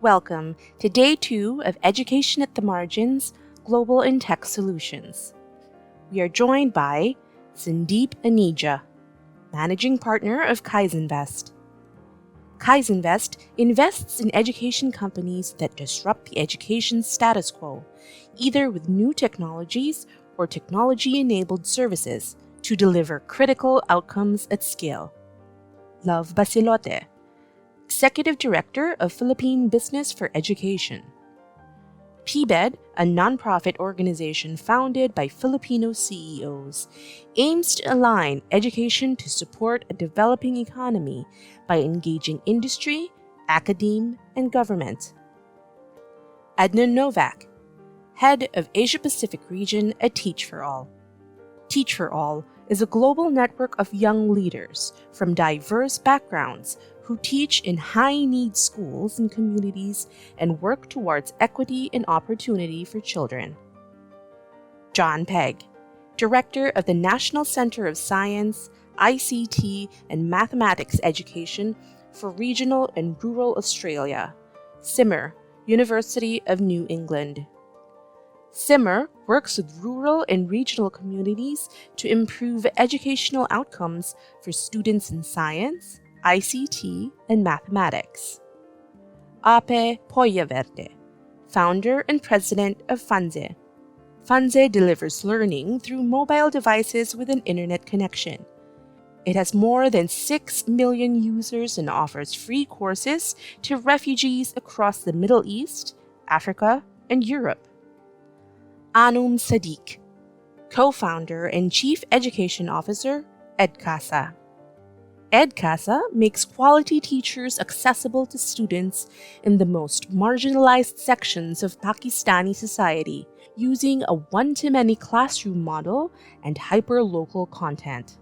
Welcome to Day 2 of Education at the Margins Global and Tech Solutions. We are joined by Sandeep Aneja, Managing Partner of Kaizenvest. Kaizenvest invests in education companies that disrupt the education status quo, either with new technologies or technology-enabled services to deliver critical outcomes at scale. Love Basilote, Executive Director of Philippine Business for Education. PBED, a nonprofit organization founded by Filipino CEOs, aims to align education to support a developing economy by engaging industry, academe, and government. Adnan Novak, Head of Asia Pacific Region at Teach for All. Teach for All is a global network of young leaders from diverse backgrounds who teach in high-need schools and communities and work towards equity and opportunity for children. John Pegg, Director of the National Center of Science, ICT, and Mathematics Education for Regional and Rural Australia, Simmer, University of New England. Simmer works with rural and regional communities to improve educational outcomes for students in science, ICT, and mathematics. Ape Poyaverte, Founder and President of Fanze. Fanze delivers learning through mobile devices with an internet connection. It has more than 6 million users and offers free courses to refugees across the Middle East, Africa, and Europe. Anum Sadiq, Co-founder and Chief Education Officer, EdCasa. EdCasa makes quality teachers accessible to students in the most marginalized sections of Pakistani society using a one-to-many classroom model and hyper-local content.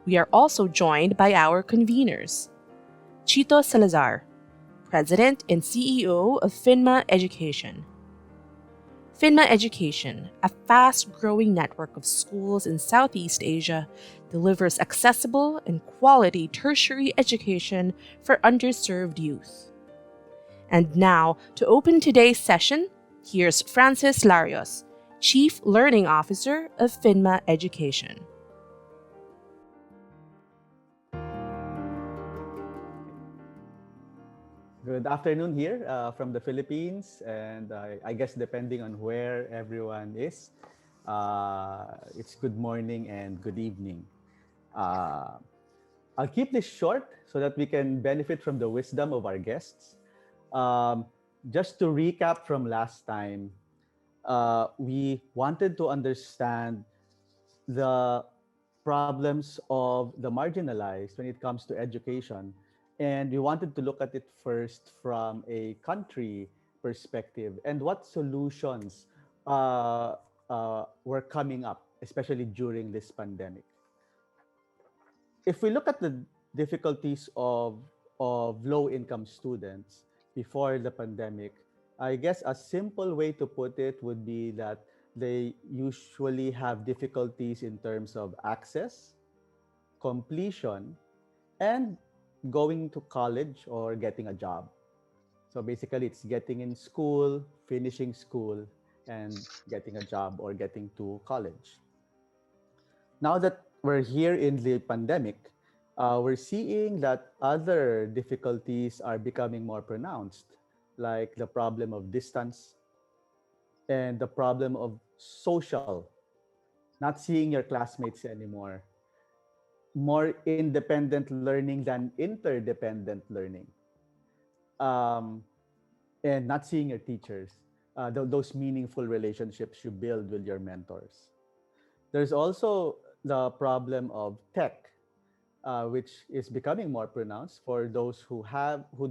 We are also joined by our conveners. Chito Salazar, President and CEO of FINMA Education. FINMA Education, a fast-growing network of schools in Southeast Asia, delivers accessible and quality tertiary education for underserved youth. And now, to open today's session, here's Francis Larios, Chief Learning Officer of FINMA Education. Good afternoon here from the Philippines, and I guess depending on where everyone is, it's good morning and good evening. Uh, I'll keep this short so that we can benefit from the wisdom of our guests. Um, just to recap from last time, we wanted to understand the problems of the marginalized when it comes to education. And we wanted to look at it first from a country perspective and what solutions were coming up, especially during this pandemic. If we look at the difficulties of low income students before the pandemic, I guess a simple way to put it would be that they usually have difficulties in terms of access, completion, and going to college or getting a job. So basically, it's getting in school, finishing school, and getting a job or getting to college. Now that we're here in the pandemic, we're seeing that other difficulties are becoming more pronounced, like the problem of distance and the problem of social, not seeing your classmates anymore, more independent learning than interdependent learning, um, and not seeing your teachers, those meaningful relationships you build with your mentors. There's also the problem of tech, which is becoming more pronounced for those who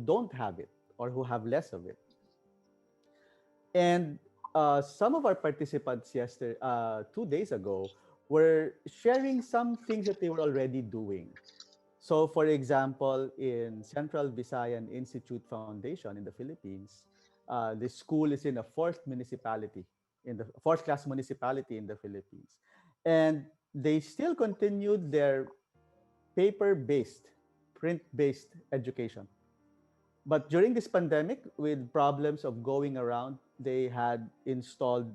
don't have it or who have less of it. And some of our participants 2 days ago, were sharing some things that they were already doing. So, for example, in Central Visayan Institute Foundation in the Philippines, the school is in a fourth class municipality in the Philippines, and they still continued their paper-based, print-based education. But during this pandemic, with problems of going around, they had installed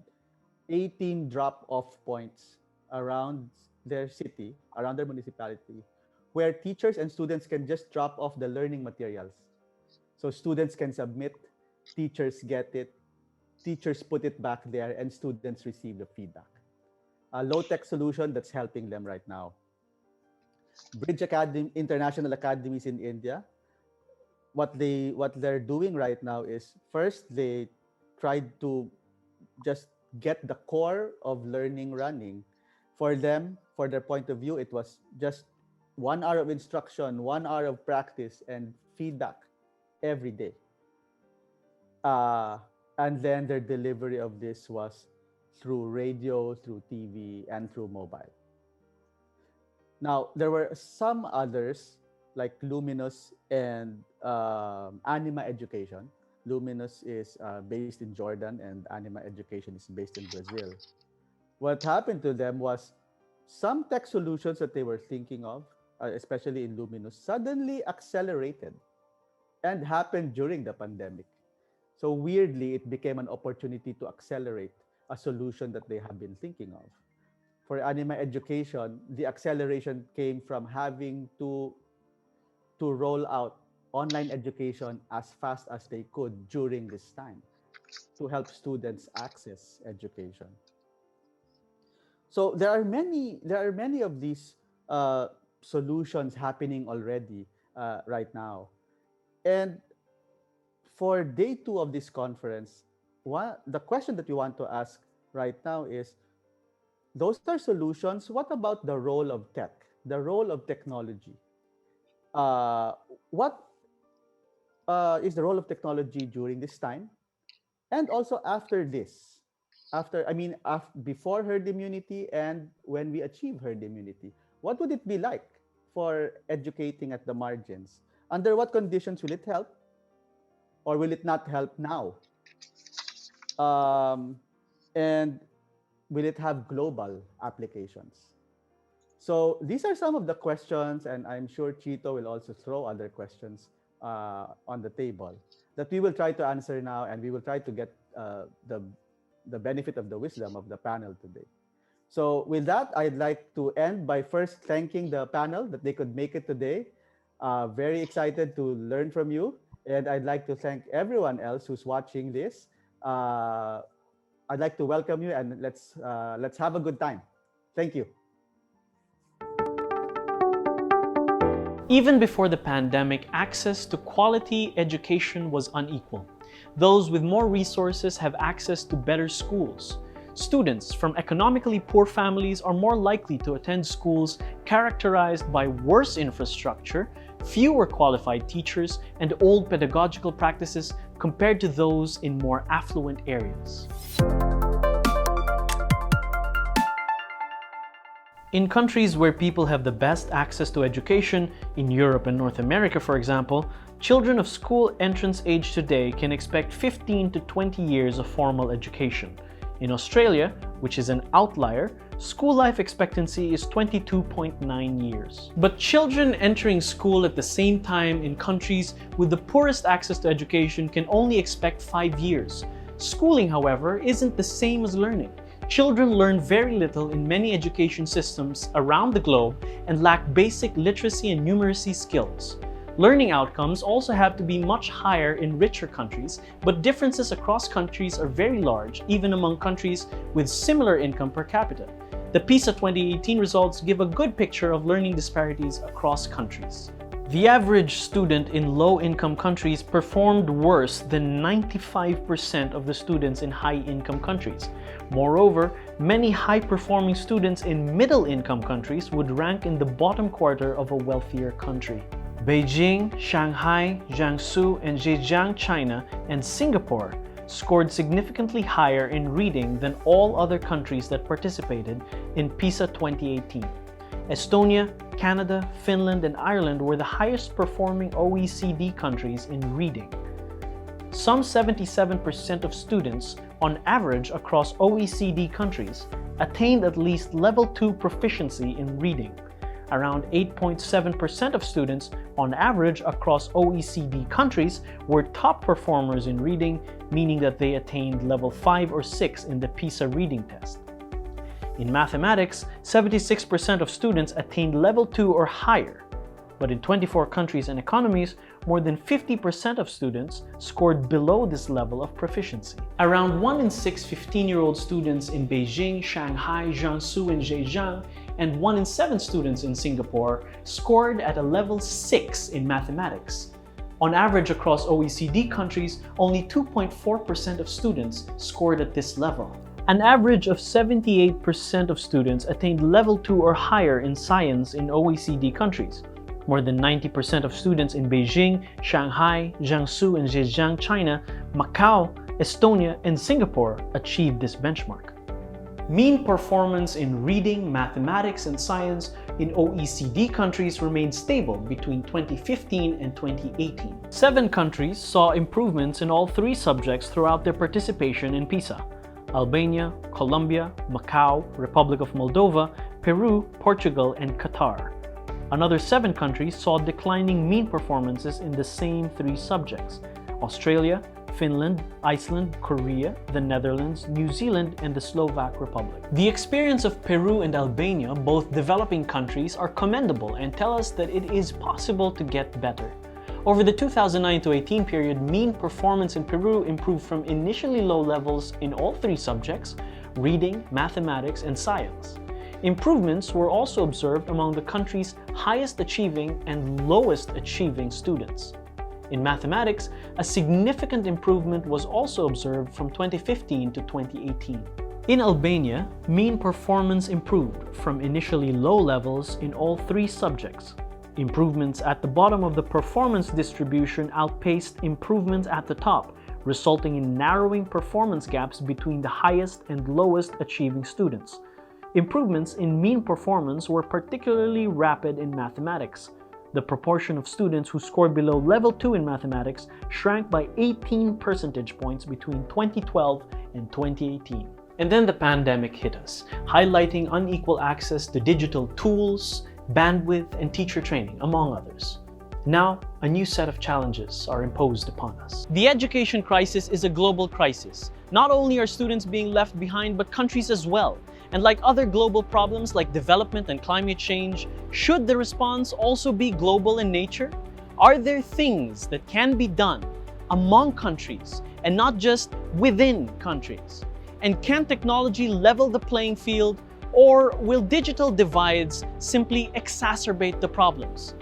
18 drop-off points around their city, around their municipality, where teachers and students can just drop off the learning materials. So students can submit, teachers get it, teachers put it back there, and students receive the feedback. A low-tech solution that's helping them right now. Bridge Academy, international academies in India, what they're doing right now is first they tried to just get the core of learning running. For them, for their point of view, it was just 1 hour of instruction, 1 hour of practice, and feedback every day. Uh, and then their delivery of this was through radio, through TV, and through mobile. Now, there were some others like Luminous and Anima Education. Luminous is based in Jordan, and Anima Education is based in Brazil. What happened to them was some tech solutions that they were thinking of, especially in Luminous, suddenly accelerated and happened during the pandemic. So weirdly, it became an opportunity to accelerate a solution that they have been thinking of. For Anima Education, the acceleration came from having to roll out online education as fast as they could during this time to help students access education. So there are many of these solutions happening already right now. And for day two of this conference, the question that we want to ask right now is, those are solutions. What about the role of tech, the role of technology? What is the role of technology during this time, and also after this? Before herd immunity and when we achieve herd immunity, what would it be like for educating at the margins? Under what conditions will it help, or will it not help now? Um, and will it have global applications? So these are some of the questions, and I'm sure Chito will also throw other questions on the table that we will try to answer now, and we will try to get the benefit of the wisdom of the panel today. So with that, I'd like to end by first thanking the panel that they could make it today. Very excited to learn from you, and I'd like to thank everyone else who's watching this. Uh, I'd like to welcome you, and let's have a good time. Thank you. Even before the pandemic, access to quality education was unequal. Those with more resources have access to better schools. Students from economically poor families are more likely to attend schools characterized by worse infrastructure, fewer qualified teachers, and old pedagogical practices compared to those in more affluent areas. In countries where people have the best access to education, in Europe and North America for example, children of school entrance age today can expect 15 to 20 years of formal education. In Australia, which is an outlier, school life expectancy is 22.9 years. But children entering school at the same time in countries with the poorest access to education can only expect 5 years. Schooling, however, isn't the same as learning. Children learn very little in many education systems around the globe and lack basic literacy and numeracy skills. Learning outcomes also have to be much higher in richer countries, but differences across countries are very large, even among countries with similar income per capita. The PISA 2018 results give a good picture of learning disparities across countries. The average student in low-income countries performed worse than 95% of the students in high-income countries. Moreover, many high-performing students in middle-income countries would rank in the bottom quarter of a wealthier country. Beijing, Shanghai, Jiangsu, and Zhejiang, China, and Singapore scored significantly higher in reading than all other countries that participated in PISA 2018. Estonia, Canada, Finland, and Ireland were the highest performing OECD countries in reading. Some 77% of students, on average across OECD countries, attained at least level 2 proficiency in reading. Around 8.7% of students, on average across OECD countries, were top performers in reading, meaning that they attained level 5 or 6 in the PISA reading test. In mathematics, 76% of students attained level 2 or higher. But in 24 countries and economies, more than 50% of students scored below this level of proficiency. Around 1 in 6 15-year-old students in Beijing, Shanghai, Jiangsu, and Zhejiang, and 1 in 7 students in Singapore scored at a level 6 in mathematics. On average across OECD countries, only 2.4% of students scored at this level. An average of 78% of students attained level 2 or higher in science in OECD countries. More than 90% of students in Beijing, Shanghai, Jiangsu, and Zhejiang, China, Macau, Estonia, and Singapore achieved this benchmark. Mean performance in reading, mathematics, and science in OECD countries remained stable between 2015 and 2018. 7 countries saw improvements in all 3 subjects throughout their participation in PISA: Albania, Colombia, Macau, Republic of Moldova, Peru, Portugal, and Qatar. Another 7 countries saw declining mean performances in the same 3 subjects: Australia, Finland, Iceland, Korea, the Netherlands, New Zealand, and the Slovak Republic. The experience of Peru and Albania, both developing countries, are commendable and tell us that it is possible to get better. Over the 2009-18 period, mean performance in Peru improved from initially low levels in all 3 subjects: reading, mathematics, and science. Improvements were also observed among the country's highest achieving and lowest achieving students. In mathematics, a significant improvement was also observed from 2015 to 2018. In Albania, mean performance improved from initially low levels in all 3 subjects. Improvements at the bottom of the performance distribution outpaced improvements at the top, resulting in narrowing performance gaps between the highest and lowest achieving students. Improvements in mean performance were particularly rapid in mathematics. The proportion of students who scored below level 2 in mathematics shrank by 18 percentage points between 2012 and 2018. And then the pandemic hit us, highlighting unequal access to digital tools, bandwidth, and teacher training, among others. Now, a new set of challenges are imposed upon us. The education crisis is a global crisis. Not only are students being left behind, but countries as well. And like other global problems like development and climate change, should the response also be global in nature? Are there things that can be done among countries and not just within countries? And can technology level the playing field, or will digital divides simply exacerbate the problems?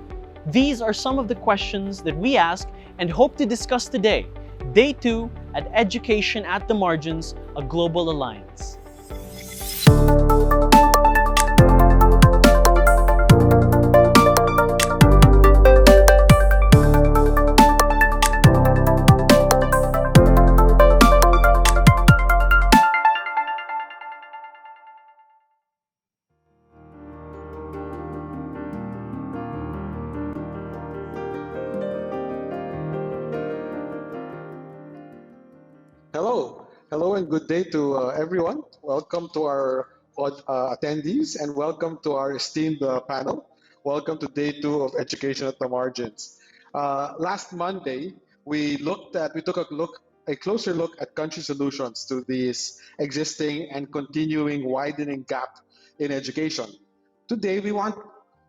These are some of the questions that we ask and hope to discuss today, Day 2 at Education at the Margins, a global alliance. Hello and good day to everyone. Welcome to our attendees and welcome to our esteemed panel. Welcome to Day 2 of Education at the Margins. Last Monday, we took a closer look at country solutions to this existing and continuing widening gap in education. Today, we want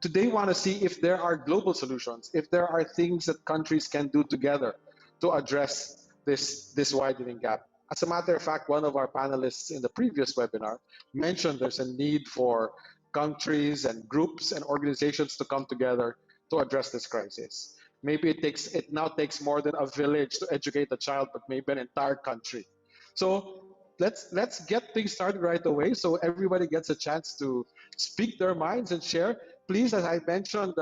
to see if there are global solutions, if there are things that countries can do together to address this widening gap. As a matter of fact, one of our panelists in the previous webinar mentioned there's a need for countries and groups and organizations to come together to address this crisis. Maybe it now takes more than a village to educate a child, but maybe an entire country. So let's get things started right away so everybody gets a chance to speak their minds and share. Please, as I mentioned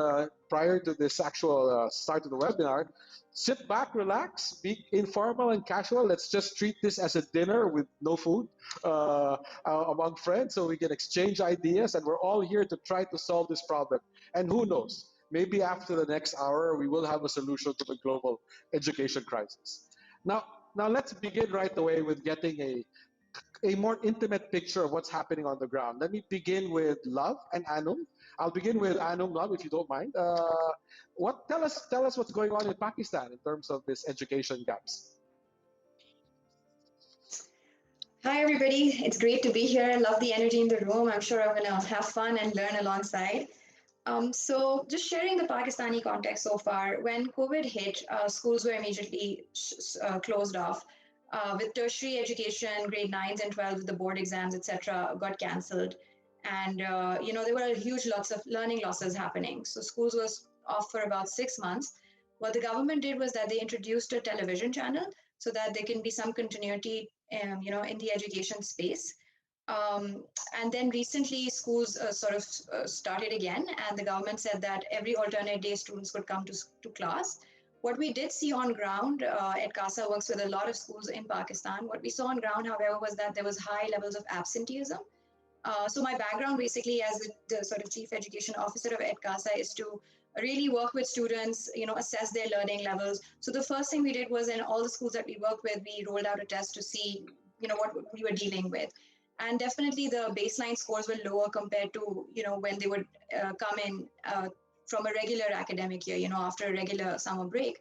prior to this actual start of the webinar, sit back, relax, be informal and casual. Let's just treat this as a dinner with no food among friends so we can exchange ideas, and we're all here to try to solve this problem. And who knows, maybe after the next hour, we will have a solution to the global education crisis. Now let's begin right away with getting a a more intimate picture of what's happening on the ground. Let me begin with Love and Anum. I'll begin with Anum, Love, if you don't mind. Tell us what's going on in Pakistan in terms of this education gaps. Hi, everybody. It's great to be here. I love the energy in the room. I'm sure I'm going to have fun and learn alongside. So, just sharing the Pakistani context so far, when COVID hit, schools were immediately closed off. With tertiary education, grade 9s and 12s, the board exams, etc., got cancelled. And, there were huge lots of learning losses happening. So, schools was off for about 6 months. What the government did was that they introduced a television channel so that there can be some continuity, in the education space. Um, and then recently, schools started again, and the government said that every alternate day students could come to class. What we did see on ground, at CASA works with a lot of schools in Pakistan. What we saw on ground, however, was that there was high levels of absenteeism. So my background, basically, as the sort of chief education officer of EdCasa, is to really work with students, assess their learning levels. So the first thing we did was, in all the schools that we work with, we rolled out a test to see, what we were dealing with. And definitely the baseline scores were lower compared to, when they would come in from a regular academic year, after a regular summer break.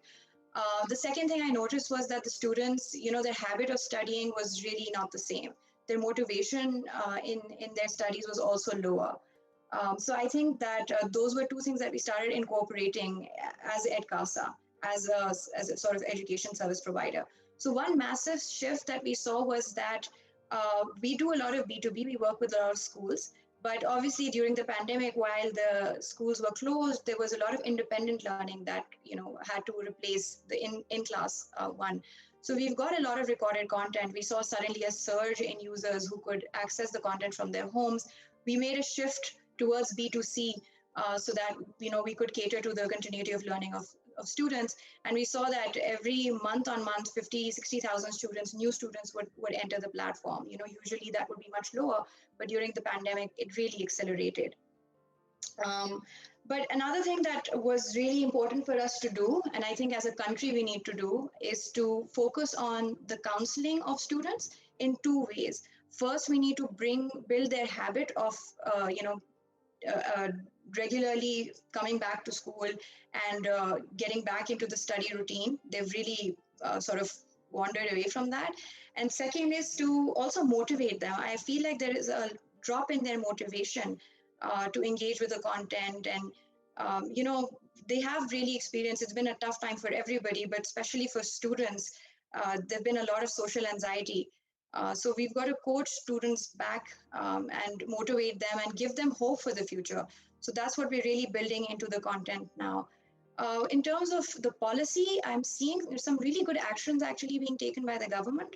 The second thing I noticed was that the students, their habit of studying was really not the same. Their motivation in their studies was also lower. So I think that those were two things that we started incorporating as EdCasa, as a sort of education service provider. So one massive shift that we saw was that we do a lot of B2B, we work with a lot of schools, but obviously during the pandemic, while the schools were closed, there was a lot of independent learning that, had to replace the in-class one. So we've got a lot of recorded content. We saw suddenly a surge in users who could access the content from their homes. We made a shift towards B2C so that, we could cater to the continuity of learning of students. And we saw that every month on month, 50, 60,000 students, new students would enter the platform. Usually that would be much lower, but during the pandemic, it really accelerated. But another thing that was really important for us to do, and I think as a country we need to do, is to focus on the counseling of students in two ways. First, we need to build their habit of, regularly coming back to school and getting back into the study routine. They've really sort of wandered away from that. And second is to also motivate them. I feel like there is a drop in their motivation to engage with the content. And, they have really experienced, it's been a tough time for everybody, but especially for students, there've been a lot of social anxiety. So we've got to coach students back and motivate them and give them hope for the future. So that's what we're really building into the content now. In terms of the policy, I'm seeing there's some really good actions actually being taken by the government.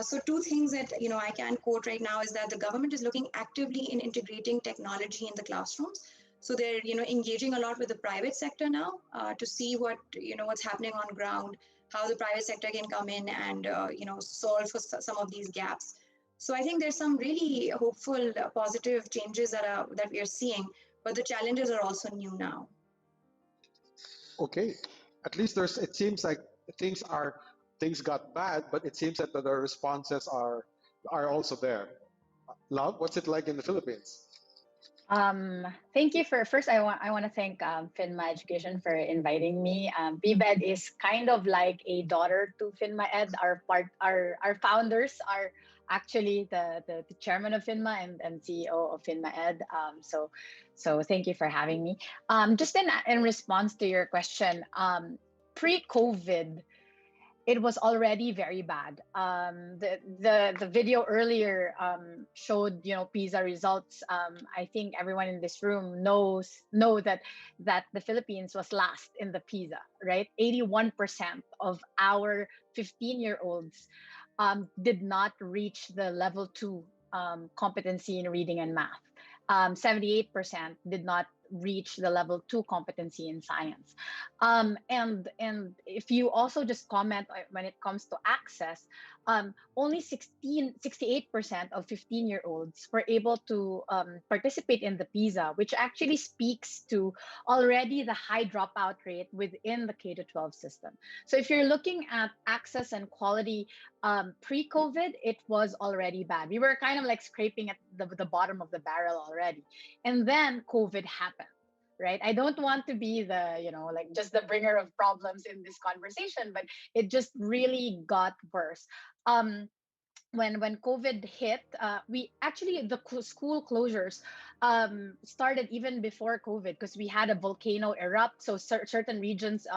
So two things that I can quote right now is that the government is looking actively in integrating technology in the classrooms. So they're engaging a lot with the private sector now to see what's happening on ground, how the private sector can come in and solve for some of these gaps. So I think there's some really hopeful, positive changes that we are seeing, but the challenges are also new now. Okay, at least it seems like things got bad, but it seems that the responses are also there. Love, what's it like in the Philippines? Thank you for first. I want to thank Finma Education for inviting me. BBED is kind of like a daughter to Finma Ed. Our founders are actually the chairman of Finma and CEO of Finma Ed. So thank you for having me. Just in response to your question, pre-COVID, it was already very bad. The video earlier showed PISA results. I think everyone in this room know that the Philippines was last in the PISA, right? 81% of our 15-year-olds did not reach the level 2 competency in reading and math. 78% did not reach the level 2 competency in science. And if you also just comment when it comes to access, only 68% of 15-year-olds were able to participate in the PISA, which actually speaks to already the high dropout rate within the K to 12 system. So if you're looking at access and quality pre-COVID, it was already bad. We were kind of like scraping at the bottom of the barrel already. And then COVID happened. Right. I don't want to be the, like just the bringer of problems in this conversation, but it just really got worse. When COVID hit, we actually school closures started even before COVID because we had a volcano erupt. So certain regions,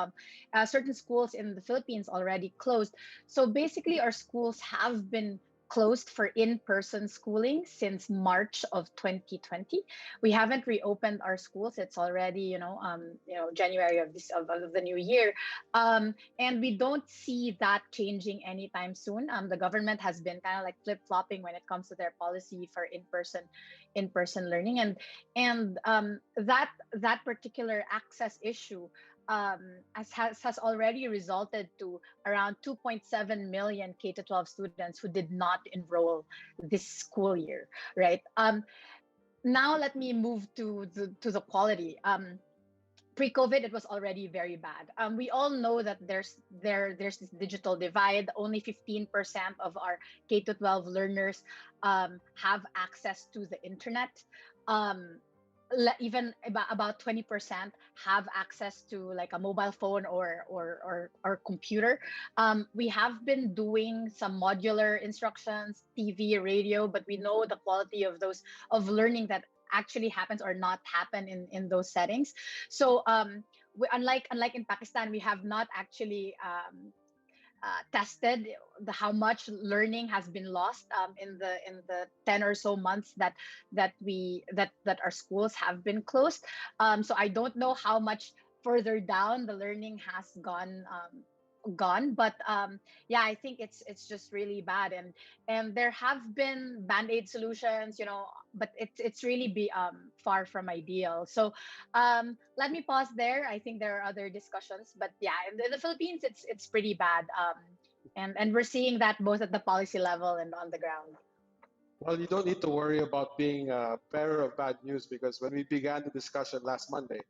certain schools in the Philippines already closed. So basically, our schools have been closed for in-person schooling since March of 2020. We haven't reopened our schools. It's already January of the new year, and we don't see that changing anytime soon. The government has been kind of like flip-flopping when it comes to their policy for in-person learning, and that particular access issue has already resulted to around 2.7 million K to 12 students who did not enroll this school year, right? Now let me move to the quality. Pre-COVID, it was already very bad. We all know that there's this digital divide. Only 15% of our K to 12 learners have access to the internet. Even about 20% have access to like a mobile phone or computer. We have been doing some modular instructions, TV, radio, but we know the quality of learning that actually happens or not happen in those settings. So unlike in Pakistan, we have not actually tested how much learning has been lost in the 10 or so months that our schools have been closed. So I don't know how much further down the learning has gone, but yeah, I think it's just really bad, and there have been band-aid solutions, but it's really far from ideal. So let me pause there. I think there are other discussions, but yeah, in the Philippines it's pretty bad, and we're seeing that both at the policy level and on the ground. Well, you don't need to worry about being a bearer of bad news, because when we began the discussion last Monday,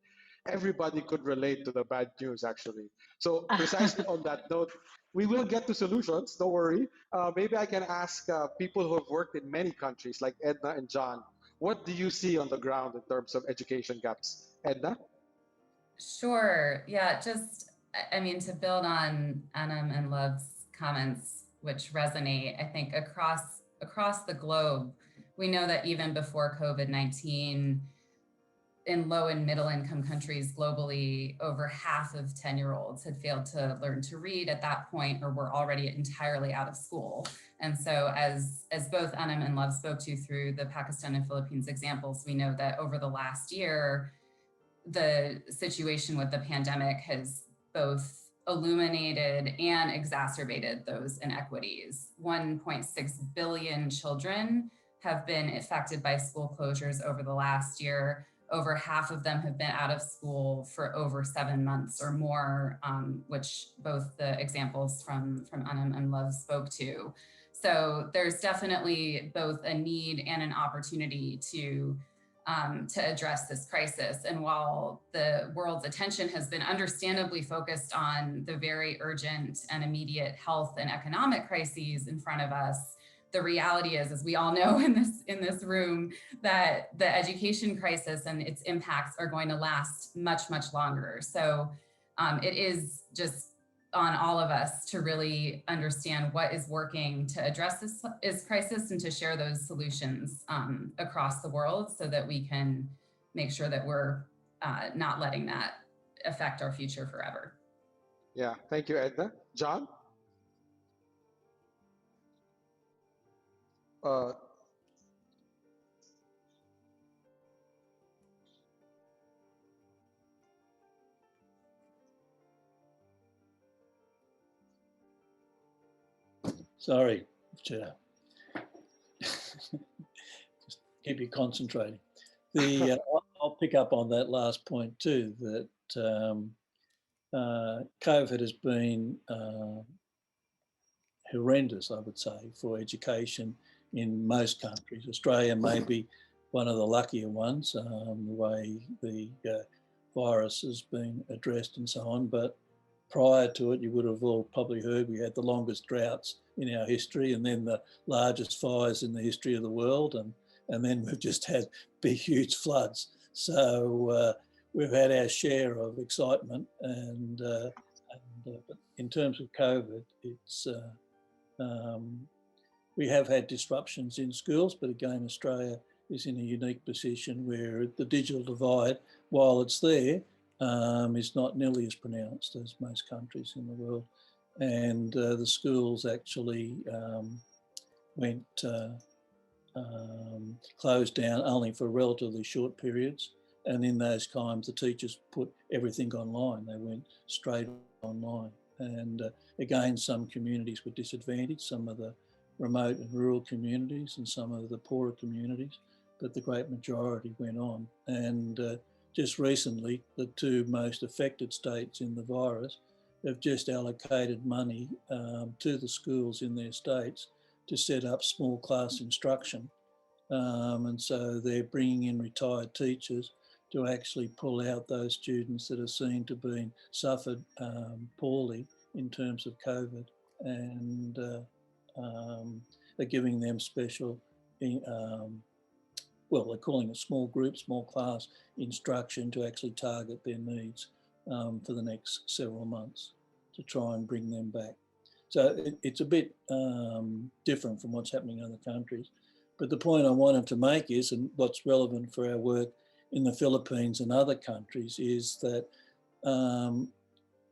everybody could relate to the bad news, actually. So precisely on that note, we will get to solutions, don't worry. Maybe I can ask people who have worked in many countries like Edna and John, what do you see on the ground in terms of education gaps? Edna? Sure. Yeah, I mean, to build on Anam and Love's comments, which resonate, I think across the globe, we know that even before COVID-19, in low and middle income countries globally, over half of 10-year-olds had failed to learn to read at that point, or were already entirely out of school. And so as both Anam and Love spoke to through the Pakistan and Philippines examples, we know that over the last year, the situation with the pandemic has both illuminated and exacerbated those inequities. 1.6 billion children have been affected by school closures over the last year. Over half of them have been out of school for over 7 months or more, which both the examples from Anam and Love spoke to. So there's definitely both a need and an opportunity to address this crisis. And while the world's attention has been understandably focused on the very urgent and immediate health and economic crises in front of us, the reality is, as we all know in this room, that the education crisis and its impacts are going to last much, much longer. So it is just on all of us to really understand what is working to address this crisis and to share those solutions across the world so that we can make sure that we're not letting that affect our future forever. Yeah, thank you, Edna. John? Sorry, just keep you concentrating. I'll pick up on that last point too, that COVID has been horrendous, I would say, for education in most countries. Australia may be one of the luckier ones, the way the virus has been addressed and so on. But prior to it, you would have all probably heard we had the longest droughts in our history, and then the largest fires in the history of the world, and then we've just had big, huge floods. So we've had our share of excitement, but in terms of COVID, it's we have had disruptions in schools, but again, Australia is in a unique position where the digital divide, while it's there, is not nearly as pronounced as most countries in the world. And the schools actually went closed down only for relatively short periods. And in those times, the teachers put everything online. They went straight online. And again, some communities were disadvantaged, some of the remote and rural communities and some of the poorer communities, but the great majority went on. And just recently, the two most affected states in the virus have just allocated money to the schools in their states to set up small class instruction. And so they're bringing in retired teachers to actually pull out those students that are seen to be suffered poorly in terms of COVID, and they're giving them special, well, they're calling it small group, small class instruction to actually target their needs for the next several months to try and bring them back. So it's a bit different from what's happening in other countries. But the point I wanted to make is, and what's relevant for our work in the Philippines and other countries, is that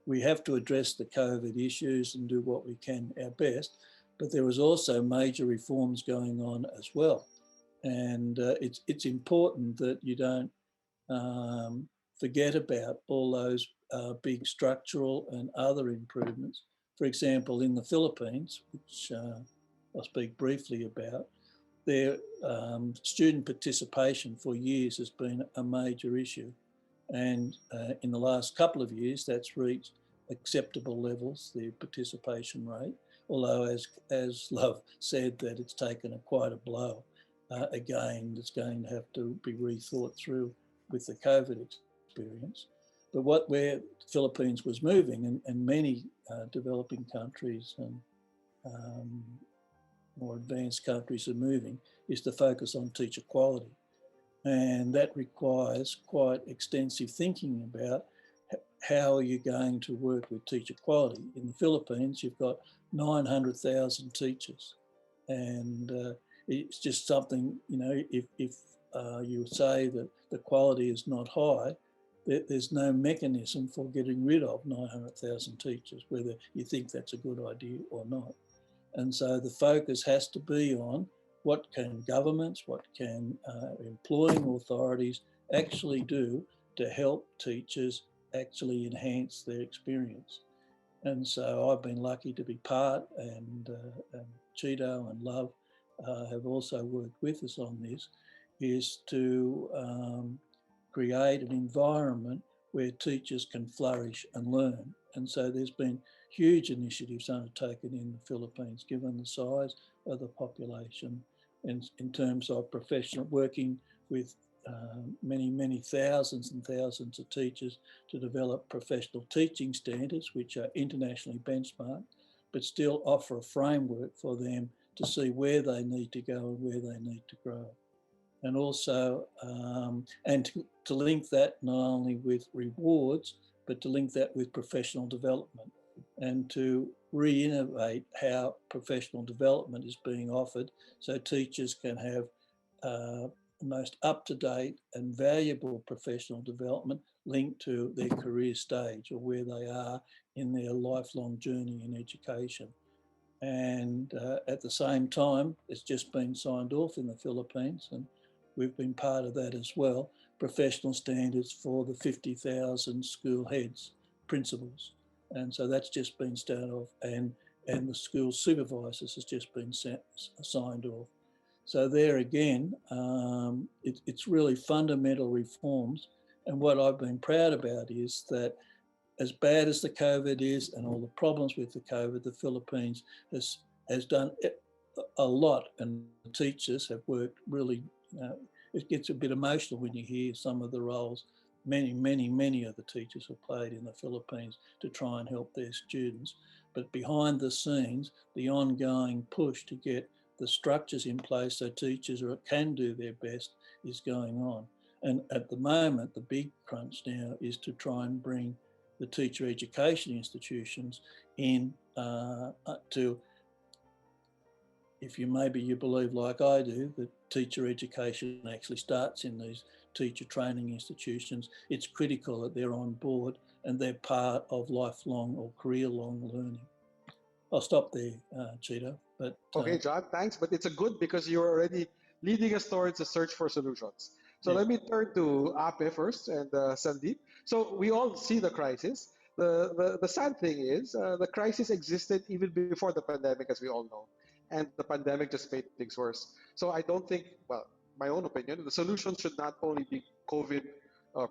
we have to address the COVID issues and do what we can our best, but there is also major reforms going on as well. And it's important that you don't forget about all those big structural and other improvements. For example, in the Philippines, which I'll speak briefly about, their student participation for years has been a major issue. And in the last couple of years, that's reached acceptable levels, the participation rate, although as Love said, that it's taken quite a blow. Again, it's going to have to be rethought through with the COVID experience. But where the Philippines was moving, and many developing countries and more advanced countries are moving, is to focus on teacher quality. And that requires quite extensive thinking about how are you going to work with teacher quality. In the Philippines, you've got 900,000 teachers. And it's just something, you know, if you say that the quality is not high, there's no mechanism for getting rid of 900,000 teachers, whether you think that's a good idea or not. And so the focus has to be on what can governments, what can employing authorities actually do to help teachers actually enhance their experience. And so I've been lucky to be part, and Cheeto and Love have also worked with us on this, is to create an environment where teachers can flourish and learn. And so there's been huge initiatives undertaken in the Philippines, given the size of the population, and in terms of professional working with many thousands and thousands of teachers to develop professional teaching standards, which are internationally benchmarked, but still offer a framework for them to see where they need to go and where they need to grow. And also, and to link that not only with rewards, but to link that with professional development, and to re-innovate how professional development is being offered so teachers can have the most up-to-date and valuable professional development linked to their career stage or where they are in their lifelong journey in education. And at the same time, it's just been signed off in the Philippines, and we've been part of that as well, professional standards for the 50,000 school heads, principals. And so that's just been started off, and the school supervisors has just been signed off. So there again, it's really fundamental reforms. And what I've been proud about is that as bad as the COVID is and all the problems with the COVID, the Philippines has has done a lot, and the teachers have worked really. It gets a bit emotional when you hear some of the roles many of the teachers have played in the Philippines to try and help their students. But behind the scenes, the ongoing push to get the structures in place so teachers can do their best is going on. And at the moment, the big crunch now is to try and bring the teacher education institutions in to, if you believe like I do, that teacher education actually starts in these teacher training institutions. It's critical that they're on board and they're part of lifelong or career-long learning. I'll stop there, Cheetah. But okay, John, thanks. But it's a good because you're already leading us towards a search for solutions. So yeah. let me turn to Ape first and Sandeep. So we all see the crisis. The sad thing is the crisis existed even before the pandemic, as we all know. And the pandemic just made things worse. So I don't think, well, my own opinion, the solution should not only be COVID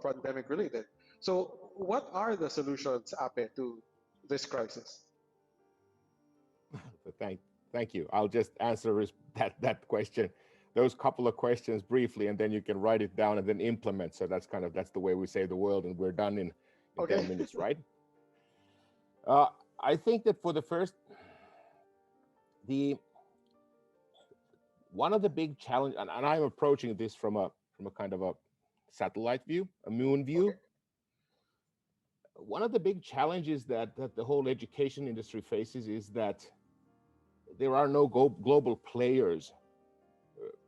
pandemic related. So what are the solutions, Ape, to this crisis? Thank you. I'll just answer that question, those couple of questions briefly, and then you can write it down and then implement. So that's the way we save the world, and we're done in Okay. 10 minutes, right? I think that for the first, one of the big challenge, and I'm approaching this from a kind of a satellite view, a moon view. Okay. One of the big challenges that the whole education industry faces is that there are no global players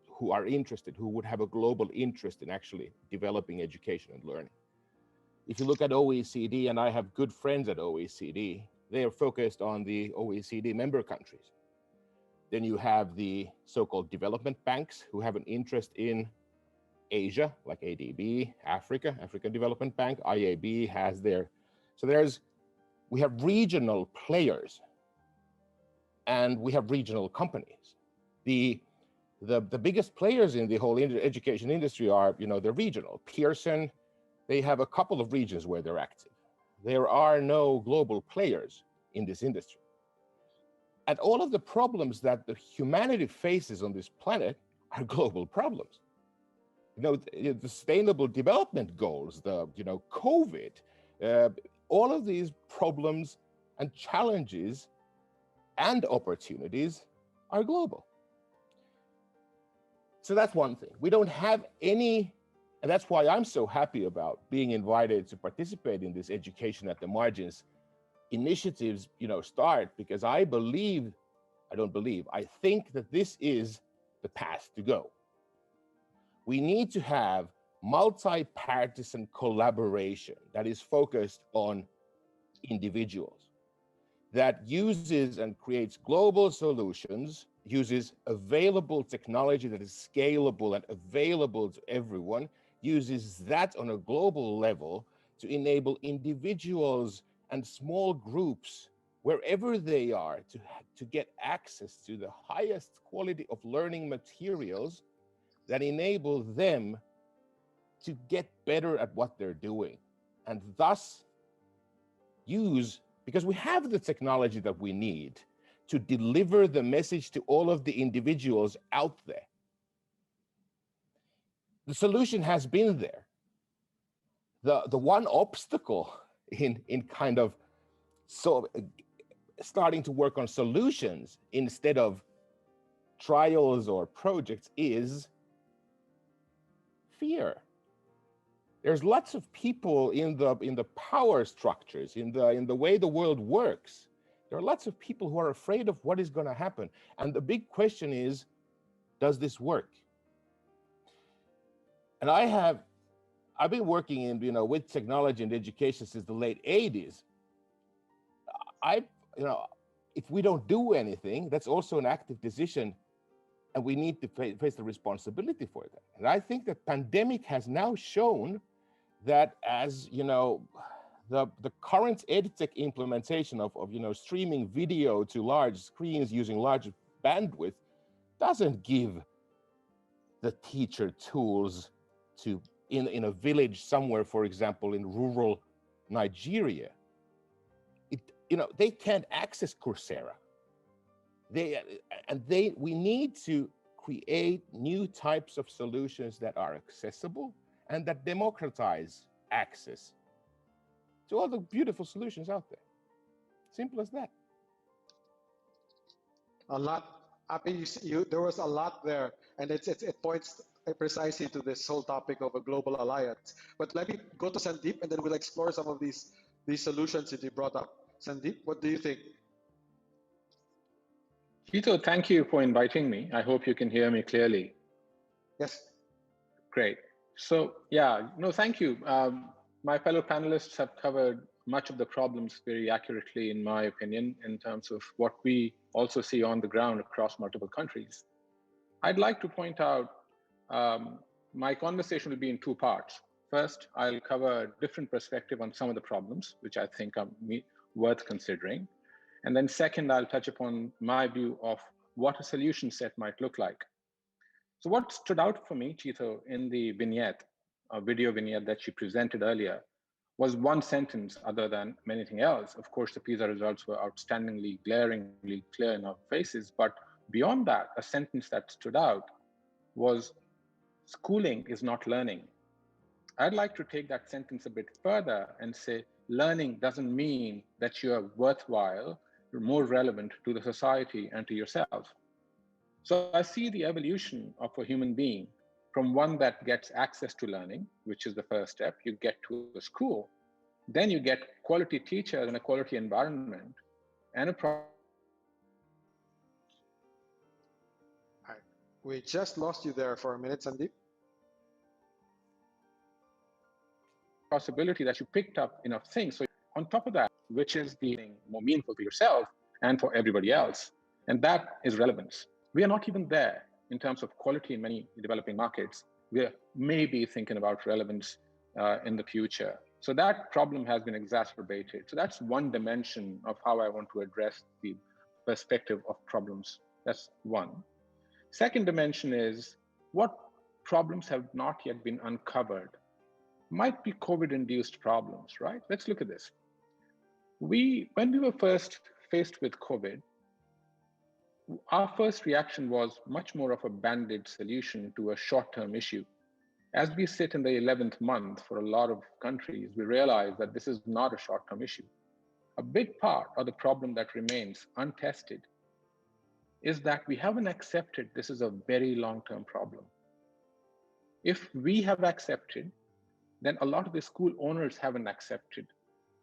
who are interested, who would have a global interest in actually developing education and learning. If you look at OECD, and I have good friends at OECD, they are focused on the OECD member countries. Then you have the so-called development banks who have an interest in Asia, like ADB, African Development Bank, IAB has their, so we have regional players and we have regional companies. The biggest players in the whole education industry are, they're regional. Pearson, they have a couple of regions where they're active. There are no global players in this industry. And all of the problems that the humanity faces on this planet are global problems. The Sustainable Development Goals, COVID, all of these problems and challenges and opportunities are global. So that's one thing. We don't have any, and that's why I'm so happy about being invited to participate in this Education at the Margins initiatives, start, because I think that this is the path to go. We need to have multi-partisan collaboration that is focused on individuals, that uses and creates global solutions, uses available technology that is scalable and available to everyone, uses that on a global level to enable individuals and small groups, wherever they are, to get access to the highest quality of learning materials that enable them to get better at what they're doing, and thus because we have the technology that we need to deliver the message to all of the individuals out there. The solution has been there. The one obstacle in kind of starting to work on solutions instead of trials or projects is fear. There's lots of people in the power structures, in the way the world works. There are lots of people who are afraid of what is going to happen. And the big question is, does this work? And I've been working in, with technology and education since the late 80s. If we don't do anything, that's also an active decision, and we need to face the responsibility for that. And I think that pandemic has now shown that, as the current EdTech implementation of streaming video to large screens using large bandwidth doesn't give the teacher tools to in a village somewhere, for example, in rural Nigeria. They can't access Coursera. We need to create new types of solutions that are accessible and that democratize access to all the beautiful solutions out there. Simple as that. A lot. Api, there was a lot there, and it points precisely to this whole topic of a global alliance. But let me go to Sandeep, and then we'll explore some of these solutions that you brought up. Sandeep, what do you think? Chito, thank you for inviting me. I hope you can hear me clearly. Yes. Great. So yeah, no, thank you. My fellow panelists have covered much of the problems very accurately, in my opinion, in terms of what we also see on the ground across multiple countries. I'd like to point out, my conversation will be in two parts. First, I'll cover a different perspective on some of the problems, which I think are worth considering. And then second, I'll touch upon my view of what a solution set might look like. So what stood out for me, Chito, in the vignette, video vignette that she presented earlier, was one sentence other than anything else. Of course, the PISA results were outstandingly, glaringly clear in our faces. But beyond that, a sentence that stood out was, schooling is not learning. I'd like to take that sentence a bit further and say, learning doesn't mean that you are worthwhile, you're more relevant to the society and to yourself. So I see the evolution of a human being from one that gets access to learning, which is the first step. You get to a school, then you get quality teachers and a quality environment and a We just lost you there for a minute, Sandeep. possibility that you picked up enough things. So on top of that, which is being more meaningful for yourself and for everybody else, and that is relevance. We are not even there in terms of quality in many developing markets. We are maybe thinking about relevance in the future. So that problem has been exacerbated. So that's one dimension of how I want to address the perspective of problems. That's one. Second dimension is what problems have not yet been uncovered. Might be COVID-induced problems, right? Let's look at this. When we were first faced with COVID, our first reaction was much more of a band-aid solution to a short-term issue. As we sit in the 11th month for a lot of countries, we realize that this is not a short-term issue. A big part of the problem that remains untested is that we haven't accepted this is a very long-term problem. If we have accepted, then a lot of the school owners haven't accepted.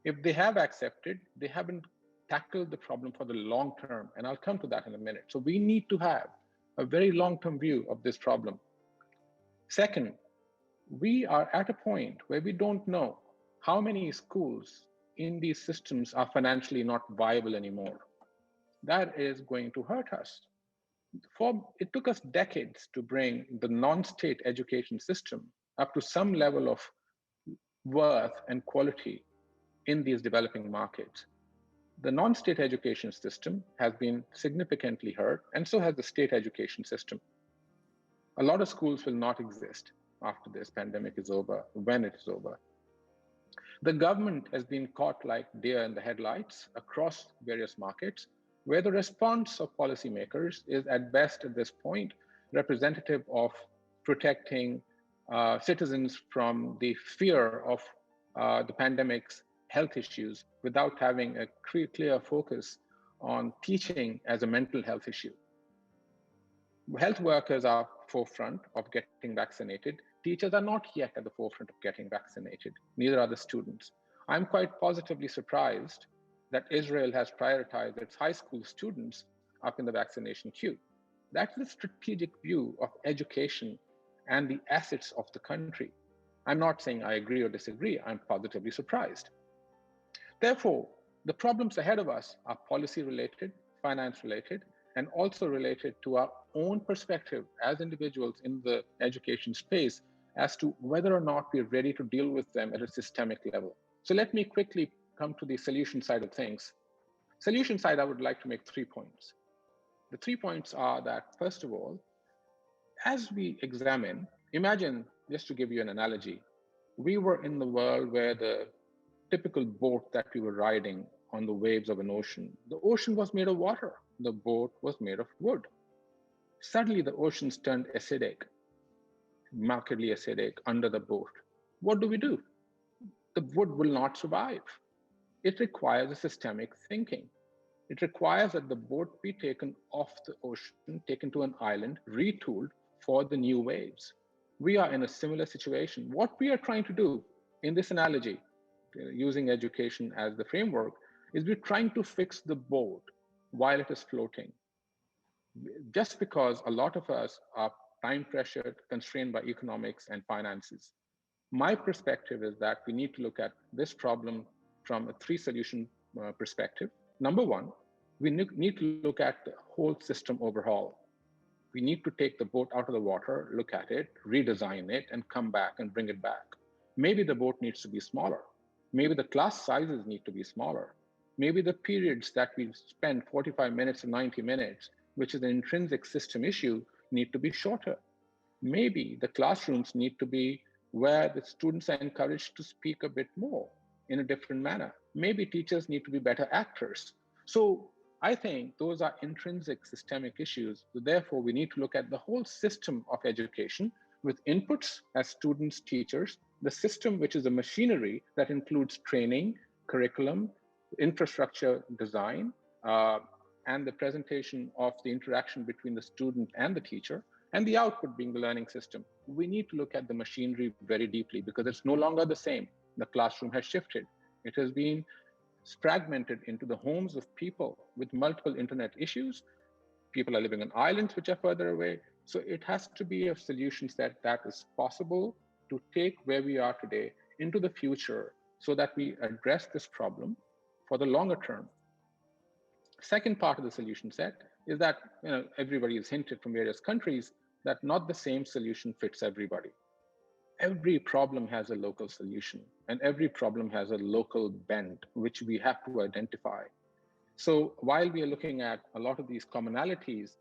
If they have accepted, they haven't tackled the problem for the long term, and I'll come to that in a minute. So we need to have a very long-term view of this problem. Second, we are at a point where we don't know how many schools in these systems are financially not viable anymore. That is going to hurt us. It took us decades to bring the non-state education system up to some level of worth and quality in these developing markets. The non-state education system has been significantly hurt, and so has the state education system. A lot of schools will not exist after this pandemic is over, when it is over. The government has been caught like deer in the headlights across various markets, where the response of policymakers is at best at this point representative of protecting citizens from the fear of the pandemic's health issues without having a clear focus on teaching as a mental health issue. Health workers are forefront of getting vaccinated. Teachers are not yet at the forefront of getting vaccinated. Neither are the students. I'm quite positively surprised that Israel has prioritized its high school students up in the vaccination queue. That's the strategic view of education and the assets of the country. I'm not saying I agree or disagree. I'm positively surprised. Therefore, the problems ahead of us are policy related, finance related, and also related to our own perspective as individuals in the education space as to whether or not we're ready to deal with them at a systemic level. So let me quickly come to the solution side of things. Solution side, I would like to make 3 points. The 3 points are that, first of all, as we examine, imagine, just to give you an analogy, we were in the world where the typical boat that we were riding on the waves of an ocean, the ocean was made of water. the boat was made of wood. Suddenly the oceans turned acidic, markedly acidic under the boat. What do? The wood will not survive. It requires a systemic thinking. It requires that the boat be taken off the ocean, taken to an island, retooled for the new waves. We are in a similar situation. What we are trying to do in this analogy, using education as the framework, is we're trying to fix the boat while it is floating. Just because a lot of us are time pressured, constrained by economics and finances. My perspective is that we need to look at this problem from a three solution perspective. Number one, we need to look at the whole system overhaul. We need to take the boat out of the water, look at it, redesign it, and come back and bring it back. Maybe the boat needs to be smaller. Maybe the class sizes need to be smaller. Maybe the periods that we spend 45 minutes or 90 minutes, which is an intrinsic system issue, need to be shorter. Maybe the classrooms need to be where the students are encouraged to speak a bit more in a different manner. Maybe teachers need to be better actors. So I think those are intrinsic systemic issues. Therefore, we need to look at the whole system of education with inputs as students, teachers, the system, which is a machinery that includes training, curriculum, infrastructure design, and the presentation of the interaction between the student and the teacher, and the output being the learning system. We need to look at the machinery very deeply because it's no longer the same. The classroom has shifted. It has been fragmented into the homes of people with multiple internet issues. People are living on islands which are further away. So it has to be a solution set that is possible to take where we are today into the future so that we address this problem for the longer term. Second part of the solution set is that everybody has hinted from various countries that not the same solution fits everybody. Every problem has a local solution and every problem has a local bent, which we have to identify. So while we are looking at a lot of these commonalities,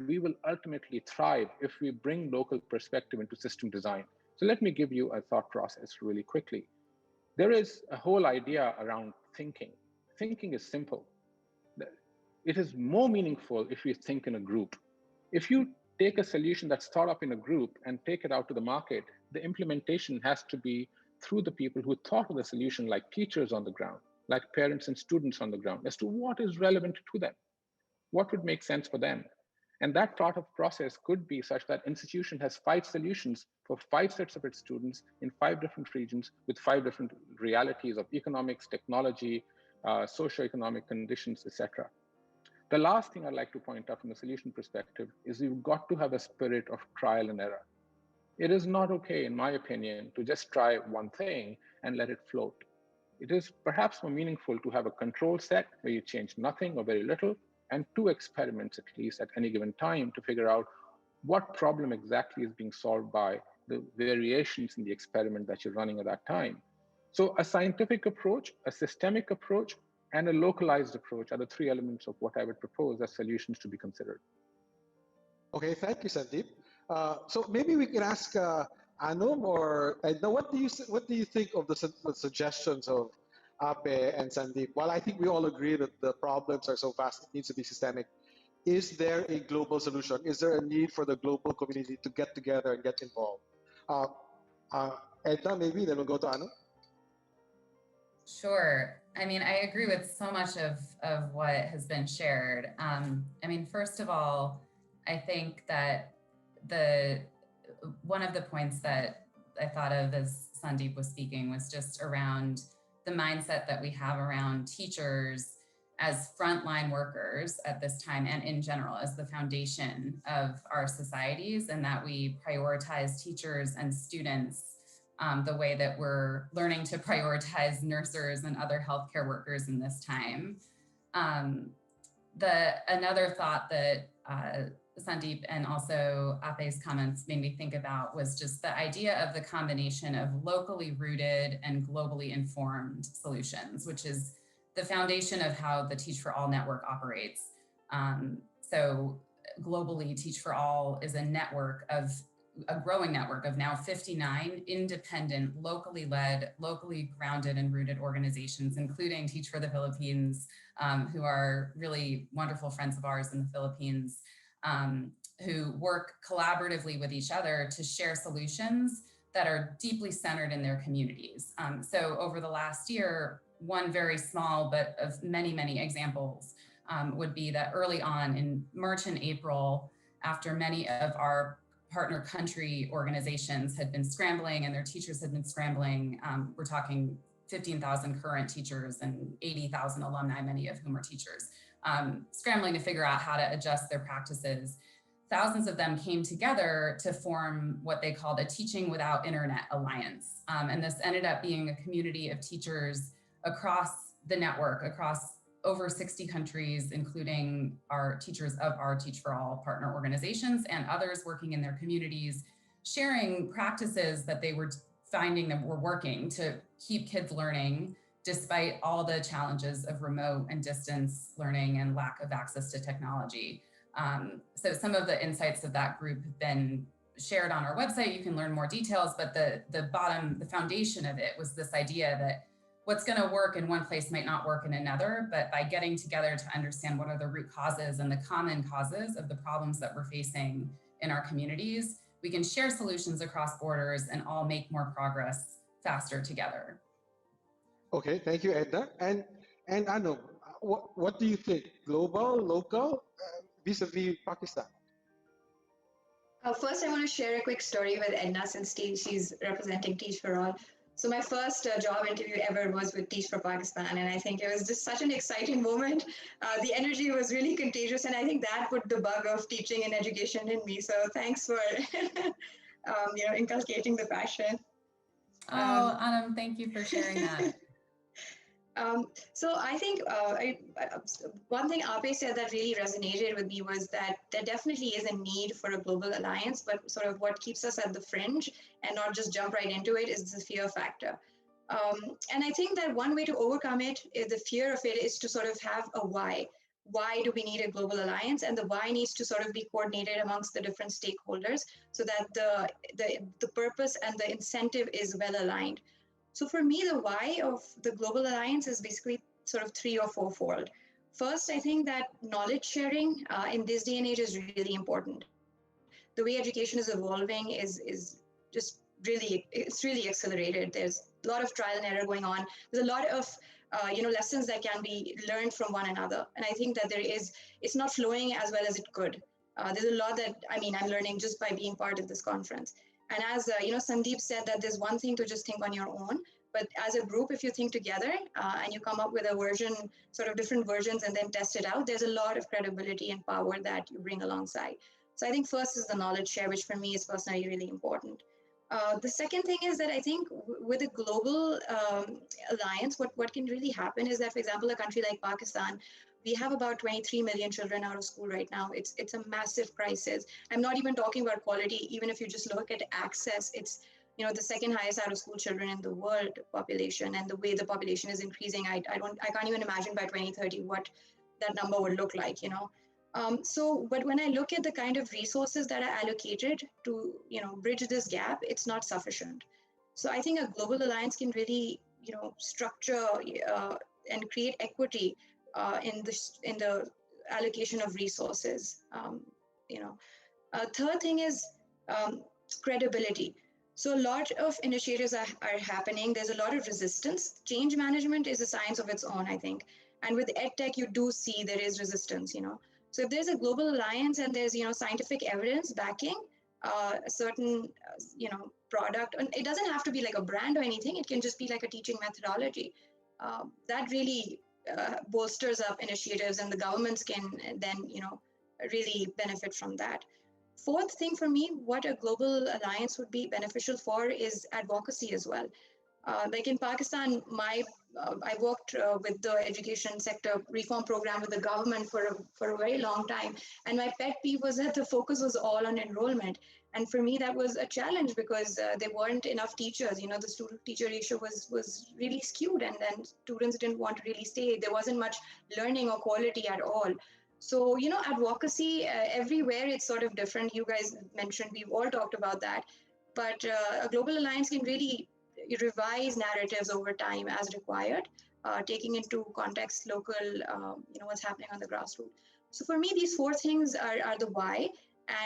we will ultimately thrive if we bring local perspective into system design. So let me give you a thought process really quickly. There is a whole idea around thinking. Thinking is simple. It is more meaningful if you think in a group. If you take a solution that's thought up in a group and take it out to the market, the implementation has to be through the people who thought of the solution, like teachers on the ground, like parents and students on the ground, as to what is relevant to them, what would make sense for them. And that part of process could be such that institution has 5 solutions for 5 sets of its students in 5 different regions with 5 different realities of economics, technology, socioeconomic conditions, etc. The last thing I'd like to point out from the solution perspective is you've got to have a spirit of trial and error. It is not okay, in my opinion, to just try one thing and let it float. It is perhaps more meaningful to have a control set where you change nothing or very little, and 2 experiments at least at any given time to figure out what problem exactly is being solved by the variations in the experiment that you're running at that time. So a scientific approach, a systemic approach, and a localized approach are the 3 elements of what I would propose as solutions to be considered. Okay, thank you, Sandeep. So maybe we can ask Anum or Edna, what do you think of the suggestions of Ape and Sandeep? Well, I think we all agree that the problems are so vast, it needs to be systemic. Is there a global solution? Is there a need for the global community to get together and get involved? Edna, maybe, then we'll go to Anum. Sure. I mean, I agree with so much of what has been shared. I mean, first of all, I think that one of the points that I thought of as Sandeep was speaking was just around the mindset that we have around teachers as frontline workers at this time and in general as the foundation of our societies, and that we prioritize teachers and students the way that we're learning to prioritize nurses and other healthcare workers in this time. Another thought that Sandeep and also Ape's comments made me think about was just the idea of the combination of locally rooted and globally informed solutions, which is the foundation of how the Teach for All network operates. So globally, Teach for All is a network of a growing network of now 59 independent, locally led, locally grounded and rooted organizations, including Teach for the Philippines, who are really wonderful friends of ours in the Philippines, who work collaboratively with each other to share solutions that are deeply centered in their communities. So over the last year, one very small, but of many, many examples would be that early on in March and April, after many of our partner country organizations had been scrambling and their teachers had been scrambling, we're talking 15,000 current teachers and 80,000 alumni, many of whom are teachers, scrambling to figure out how to adjust their practices. Thousands of them came together to form what they called a Teaching Without Internet Alliance. And this ended up being a community of teachers across the network, across over 60 countries, including our teachers of our Teach for All partner organizations and others working in their communities, sharing practices that they were finding that were working to keep kids learning despite all the challenges of remote and distance learning and lack of access to technology. So some of the insights of that group have been shared on our website. You can learn more details, but the foundation of it was this idea that what's going to work in one place might not work in another, but by getting together to understand what are the root causes and the common causes of the problems that we're facing in our communities, we can share solutions across borders and all make more progress faster together. Okay, thank you, Edna. And Anu, what do you think? Global, local, vis-a-vis Pakistan? First, I want to share a quick story with Edna since she's representing Teach for All. So my first job interview ever was with Teach for Pakistan, and I think it was just such an exciting moment. The energy was really contagious, and I think that put the bug of teaching and education in me. So thanks for inculcating the passion. Oh, Anam, thank you for sharing that. So I think one thing Ape said that really resonated with me was that there definitely is a need for a global alliance, but sort of what keeps us at the fringe and not just jump right into it is the fear factor. And I think that one way to overcome it, the fear of it, is to sort of have a why. Why do we need a global alliance? And the why needs to sort of be coordinated amongst the different stakeholders so that the purpose and the incentive is well aligned. So for me, the why of the Global Alliance is basically sort of 3 or 4-fold. First, I think that knowledge sharing in this day and age is really important. The way education is evolving is just really, it's really accelerated. There's a lot of trial and error going on. There's a lot of lessons that can be learned from one another. And I think that it's not flowing as well as it could. There's a lot that, I'm learning just by being part of this conference. And as Sandeep said, that there's one thing to just think on your own, but as a group, if you think together and you come up with a version, sort of different versions, and then test it out, there's a lot of credibility and power that you bring alongside. So I think first is the knowledge share, which for me is personally really important. The second thing is that I think with a global alliance, what can really happen is that, for example, a country like Pakistan, we have about 23 million children out of school right now. It's a massive crisis. I'm not even talking about quality. Even if you just look at access, it's the second highest out of school children in the world population, and the way the population is increasing, I can't even imagine by 2030 what that number would look like. But when I look at the kind of resources that are allocated to bridge this gap, it's not sufficient. So I think a global alliance can really structure and create equity in the allocation of resources. Third thing is credibility. So a lot of initiatives are happening. There's a lot of resistance. Change management is a science of its own, I think. And with EdTech, you do see there is resistance. So if there's a global alliance and there's scientific evidence backing a certain product, and it doesn't have to be like a brand or anything. It can just be like a teaching methodology. That really bolsters up initiatives, and the governments can then really benefit from that. Fourth thing for me, what a global alliance would be beneficial for is advocacy as well. Like in Pakistan, I worked with the education sector reform program with the government for a very long time. And my pet peeve was that the focus was all on enrollment. And for me, that was a challenge because there weren't enough teachers. The student-teacher ratio was really skewed, and then students didn't want to really stay. There wasn't much learning or quality at all. So, advocacy everywhere, it's sort of different. You guys mentioned, we've all talked about that. But a global alliance can really revise narratives over time as required, taking into context local, what's happening on the grassroots. So for me, these four things are the why.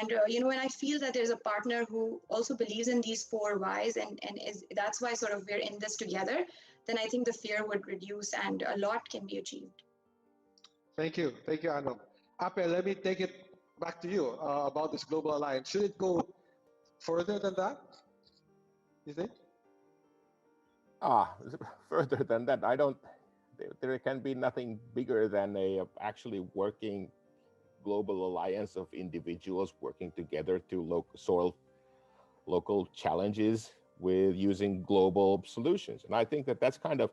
And, when I feel that there's a partner who also believes in these four whys and that's why sort of we're in this together, then I think the fear would reduce and a lot can be achieved. Thank you, Anum. Ape, let me take it back to you about this global alliance. Should it go further than that, you think? Further than that, there can be nothing bigger than a actually working global alliance of individuals working together to solve local challenges with using global solutions. And I think that that's kind of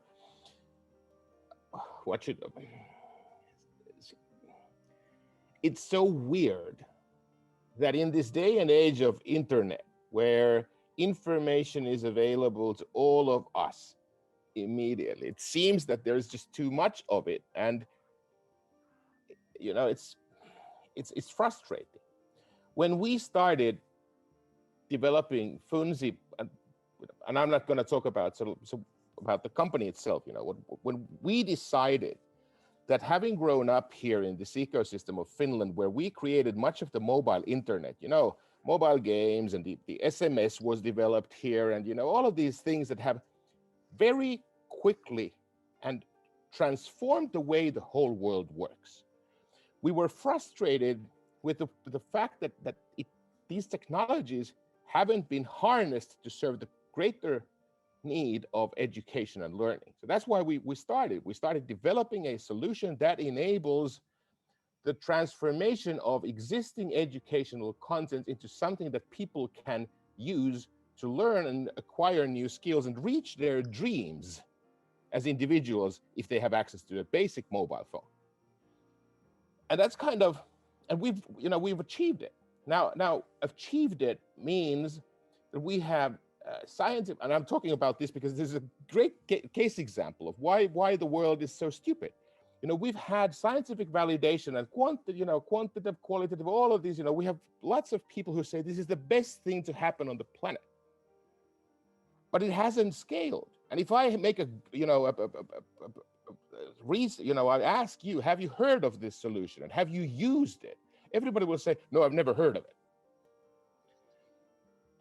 it's so weird that in this day and age of internet, where information is available to all of us immediately, it seems that there's just too much of it. And, it's frustrating. When we started developing Funzi, and I'm not going to talk about about the company itself, when we decided that having grown up here in this ecosystem of Finland, where we created much of the mobile internet, mobile games and the SMS was developed here, and all of these things that have very quickly and transformed the way the whole world works. We were frustrated with the fact that these technologies haven't been harnessed to serve the greater need of education and learning. So that's why we started developing a solution that enables the transformation of existing educational content into something that people can use to learn and acquire new skills and reach their dreams as individuals if they have access to a basic mobile phone. And that's and we've achieved it. Now achieved it means that we have scientific, and I'm talking about this because this is a great case example of why the world is so stupid. We've had scientific validation and quantitative, qualitative, all of these. We have lots of people who say this is the best thing to happen on the planet, but it hasn't scaled. And if I make I ask you, have you heard of this solution and have you used it? Everybody will say, no, I've never heard of it.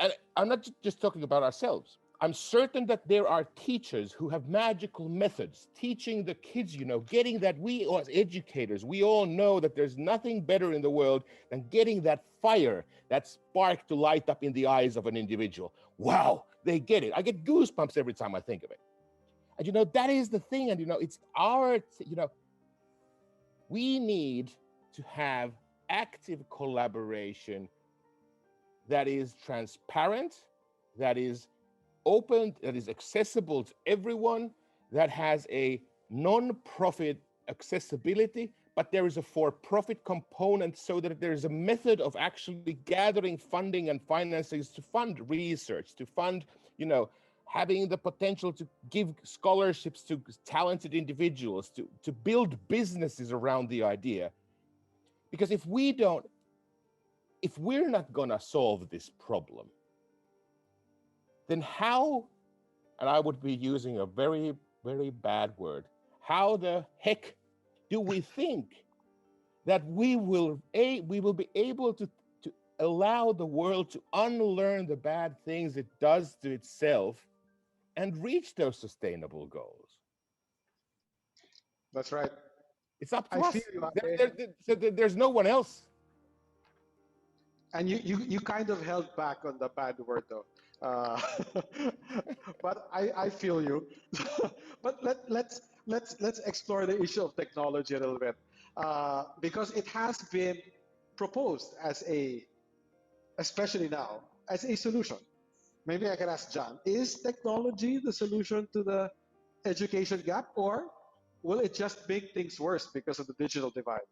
And I'm not just talking about ourselves. I'm certain that there are teachers who have magical methods teaching the kids, getting that we as educators, we all know that there's nothing better in the world than getting that fire, that spark to light up in the eyes of an individual. Wow, they get it. I get goosebumps every time I think of it. And that is the thing. And it's we need to have active collaboration that is transparent, that is open, that is accessible to everyone, that has a non-profit accessibility, but there is a for-profit component so that there is a method of actually gathering funding and finances to fund research, to fund, having the potential to give scholarships to talented individuals, to build businesses around the idea. Because if we're not gonna solve this problem, then how, and I would be using a very, very bad word, how the heck do we think that we will be able to allow the world to unlearn the bad things it does to itself and reach those sustainable goals? That's right. It's up to I us. feel you, There's no one else. And you kind of held back on the bad word though. But I feel you. But let's explore the issue of technology a little bit, because it has been proposed especially now, as a solution. Maybe I can ask John, is technology the solution to the education gap, or will it just make things worse because of the digital divide?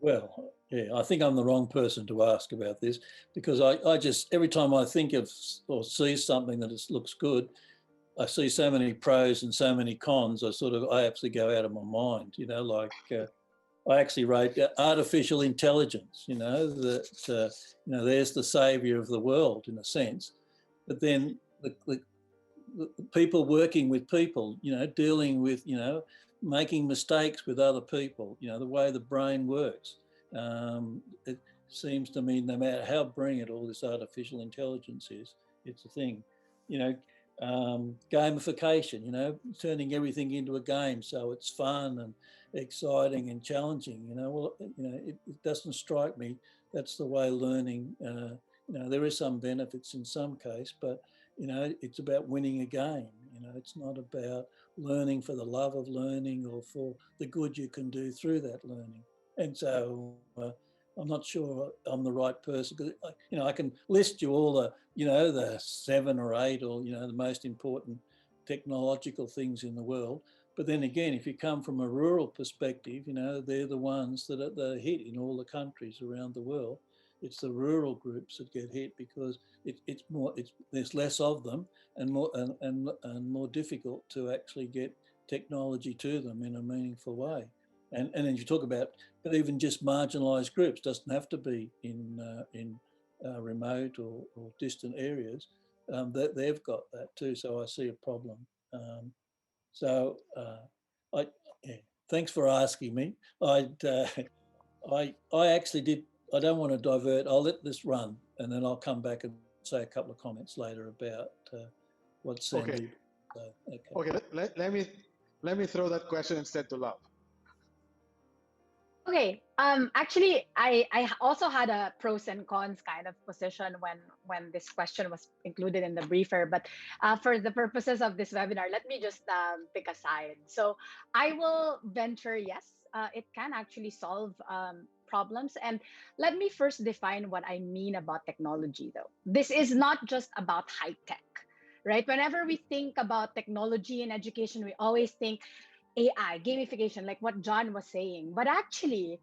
Well, yeah, I think I'm the wrong person to ask about this, because I just, every time I think of or see something that looks good, I see so many pros and so many cons, I absolutely go out of my mind, I actually wrote artificial intelligence, that, there's the savior of the world in a sense. But then the people working with people, dealing with, making mistakes with other people, the way the brain works. It seems to me no matter how brilliant all this artificial intelligence is, it's a thing, gamification, turning everything into a game so it's fun and exciting and challenging, it doesn't strike me that's the way learning, there is some benefits in some case, but it's about winning a game. It's not about learning for the love of learning or for the good you can do through that learning. And so I'm not sure I'm the right person, because I can list you all the the 7 or 8 or the most important technological things in the world. But then again, if you come from a rural perspective, they're the ones that are hit in all the countries around the world. It's the rural groups that get hit because there's less of them and more difficult to actually get technology to them in a meaningful way. And then you talk about, but even just marginalised groups, doesn't have to be in remote or distant areas. That they've got that too. So I see a problem. Thanks for asking me. I actually did. I don't want to divert. I'll let this run, and then I'll come back and say a couple of comments later about what Sandy. Okay. Let me throw that question instead to Love. Okay. Actually, I also had a pros and cons kind of position when this question was included in the briefer. But for the purposes of this webinar, let me just pick a side. So I will venture, yes, it can actually solve problems. And let me first define what I mean about technology, though. This is not just about high tech, right? Whenever we think about technology in education, we always think AI, gamification, like what John was saying. But actually,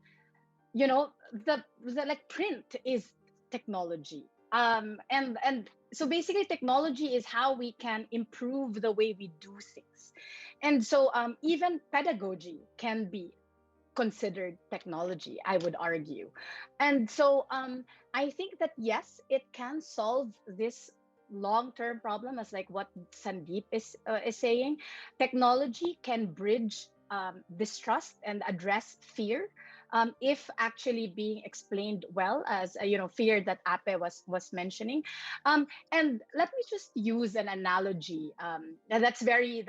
the like print is technology. And so basically technology is how we can improve the way we do things. And so even pedagogy can be considered technology, I would argue. And so I think that yes, it can solve this long-term problem, as like what Sandeep is saying. Technology can bridge distrust and address fear, if actually being explained well, as fear that Ape was mentioning. And let me just use an analogy that's very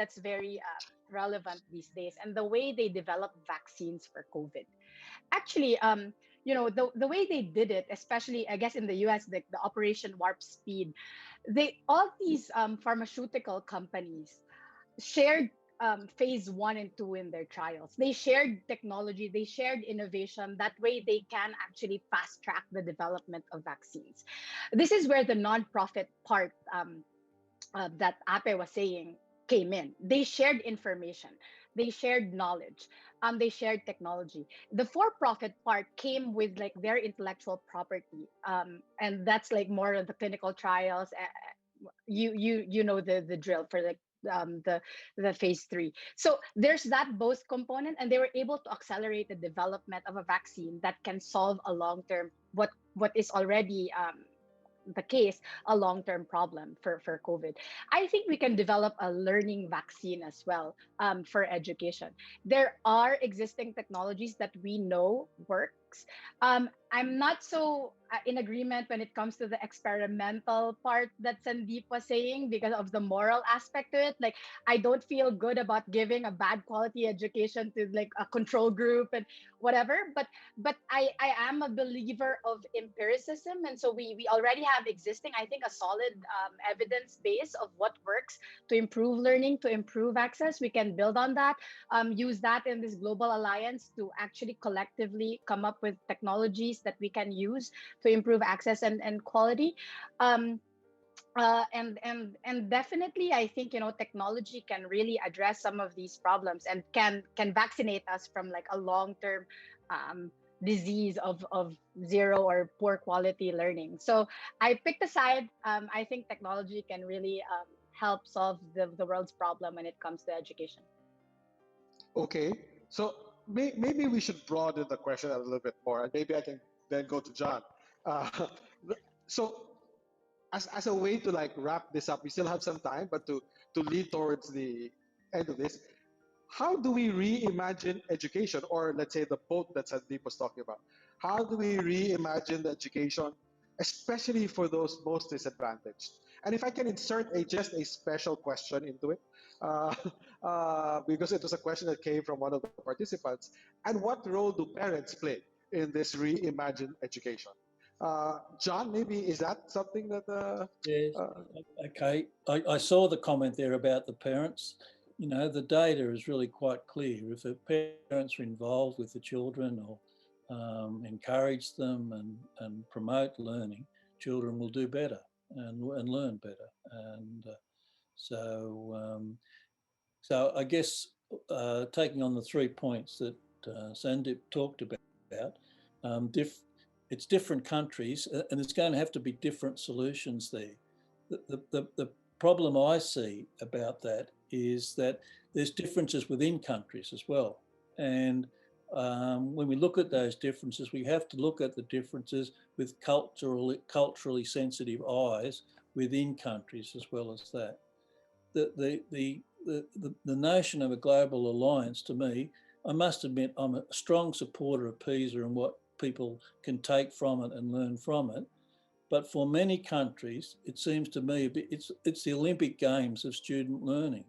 relevant these days, and the way they develop vaccines for COVID. Actually, the way they did it, especially I guess in the US, the Operation Warp Speed, all these pharmaceutical companies shared phase 1 and 2 in their trials. They shared technology, they shared innovation. That way they can actually fast track the development of vaccines. This is where the nonprofit part that Ape was saying came in. They shared information, they shared knowledge, they shared technology. The for-profit part came with like their intellectual property, and that's like more of the clinical trials. You know the drill for the phase 3. So there's that both component, and they were able to accelerate the development of a vaccine that can solve a long-term what is already the case, a long-term problem for COVID. I think we can develop a learning vaccine as well for education. There are existing technologies that we know works. I'm not so in agreement when it comes to the experimental part that Sandeep was saying, because of the moral aspect to it. Like, I don't feel good about giving a bad quality education to like a control group and whatever. But I am a believer of empiricism, and so we already have existing, I think, a solid evidence base of what works to improve learning, to improve access. We can build on that, use that in this global alliance to actually collectively come up with technologies that we can use to improve access and quality. And definitely, I think technology can really address some of these problems and can vaccinate us from like a long-term disease of zero or poor quality learning. So I picked a side. I think technology can really help solve the world's problem when it comes to education. Okay, so maybe we should broaden the question a little bit more, and maybe I can then go to John. Uh, so, as a way to like wrap this up, we still have some time, but to lead towards the end of this, how do we reimagine education, or let's say the boat that Sandeep was talking about? How do we reimagine the education, especially for those most disadvantaged? And if I can insert just a special question into it, uh, because it was a question that came from one of the participants, and what role do parents play in this reimagined education? John, maybe is that something that? Yes. Okay. I saw the comment there about the parents. You know, the data is really quite clear. If the parents are involved with the children or encourage them and promote learning, children will do better and learn better. And so I guess taking on the 3 points that Sandeep talked about, it's different countries, and it's going to have to be different solutions there. The problem I see about that is that there's differences within countries as well. And when we look at those differences, we have to look at the differences with culturally sensitive eyes within countries as well as that. The notion of a global alliance, to me, I must admit, I'm a strong supporter of PISA and what people can take from it and learn from it. But for many countries, it seems to me it's the Olympic Games of student learning.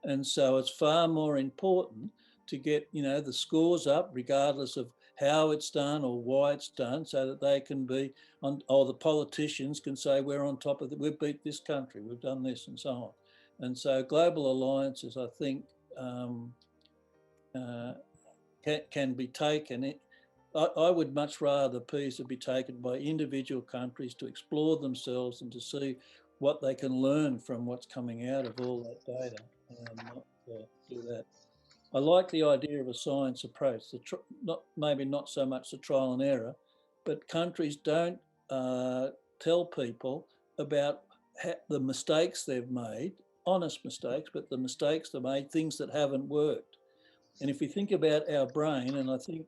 And so it's far more important to get, you know, the scores up, regardless of how it's done or why it's done, so that they can be on, or the politicians can say, we're on top of it, we've beat this country, we've done this and so on. And so global alliances, I think, can be taken. I would much rather PISA be taken by individual countries to explore themselves and to see what they can learn from what's coming out of all that data, and not do that. I like the idea of a science approach, maybe not so much the trial and error, but countries don't tell people about the mistakes they've made, honest mistakes, but the mistakes they made, things that haven't worked. And if we think about our brain, and I think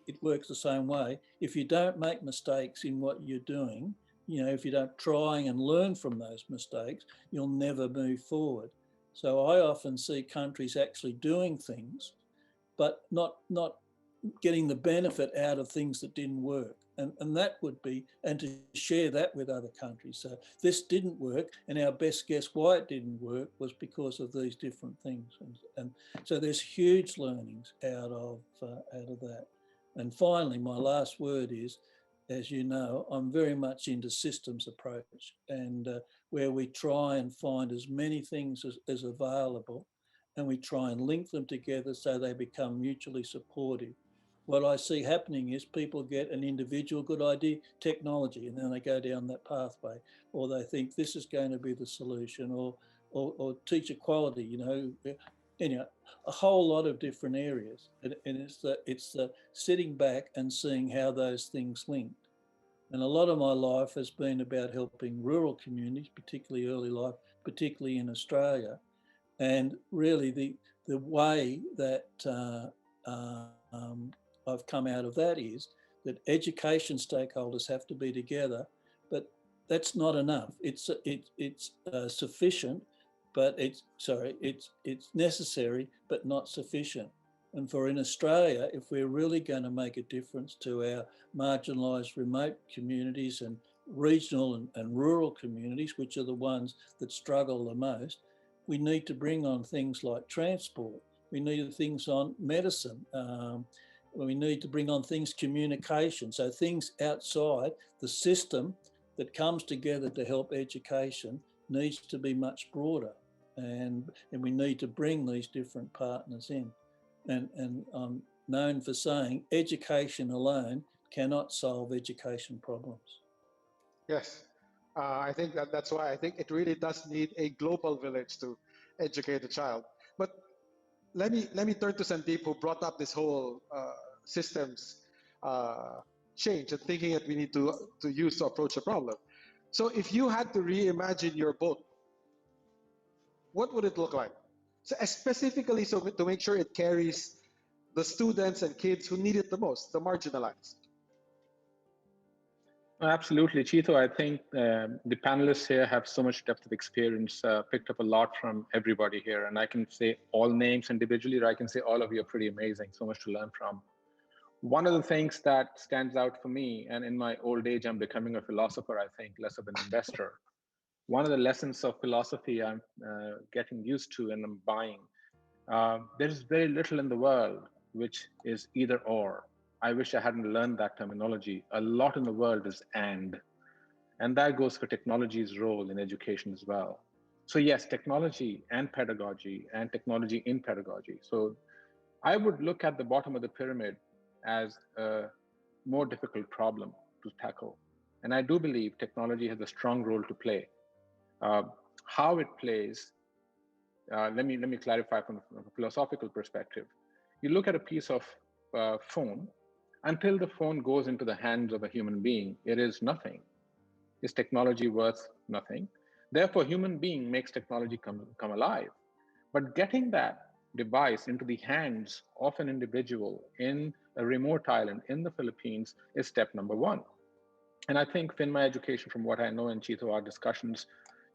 it works the same way, if you don't make mistakes in what you're doing, you know, if you don't try and learn from those mistakes, you'll never move forward. So I often see countries actually doing things, but not getting the benefit out of things that didn't work. And that would be, and to share that with other countries. So this didn't work, and our best guess why it didn't work was because of these different things. And so there's huge learnings out of that. And finally, my last word is, as you know, I'm very much into systems approach, and where we try and find as many things as available, and we try and link them together so they become mutually supportive. What I see happening is people get an individual good idea, technology, and then they go down that pathway, or they think this is going to be the solution, or teacher quality, you know, a whole lot of different areas. And it's the sitting back and seeing how those things linked. And a lot of my life has been about helping rural communities, particularly early life, particularly in Australia. And really the way that I've come out of that is that education stakeholders have to be together, but that's not enough. It's sufficient, but it's necessary, but not sufficient. And for in Australia, if we're really going to make a difference to our marginalised remote communities and regional and rural communities, which are the ones that struggle the most, we need to bring on things like transport. We need things on medicine. We need to bring on things, communication. So things outside the system that comes together to help education needs to be much broader. And we need to bring these different partners in. And I'm known for saying education alone cannot solve education problems. Yes, I think that's why I think it really does need a global village to educate a child. But let me turn to Sandeep, who brought up this whole systems change and thinking that we need to use to approach the problem. So if you had to reimagine your boat, what would it look like? So specifically, so to make sure it carries the students and kids who need it the most, the marginalized? Absolutely, Chito. I think the panelists here have so much depth of experience, picked up a lot from everybody here. And I can say all names individually, or I can say all of you are pretty amazing, so much to learn from. One of the things that stands out for me, and in my old age, I'm becoming a philosopher, I think, less of an investor. One of the lessons of philosophy I'm getting used to and I'm buying, there's very little in the world which is either or. I wish I hadn't learned that terminology. A lot in the world is and that goes for technology's role in education as well. So yes, technology and pedagogy and technology in pedagogy. So I would look at the bottom of the pyramid as a more difficult problem to tackle. And I do believe technology has a strong role to play. How it plays, let me clarify from a philosophical perspective. You look at a piece of phone, until the phone goes into the hands of a human being, it is nothing. Is technology worth nothing? Therefore, human being makes technology come alive. But getting that device into the hands of an individual in a remote island in the Philippines is step number one. And I think FinMy Education, from what I know in Chito, our discussions,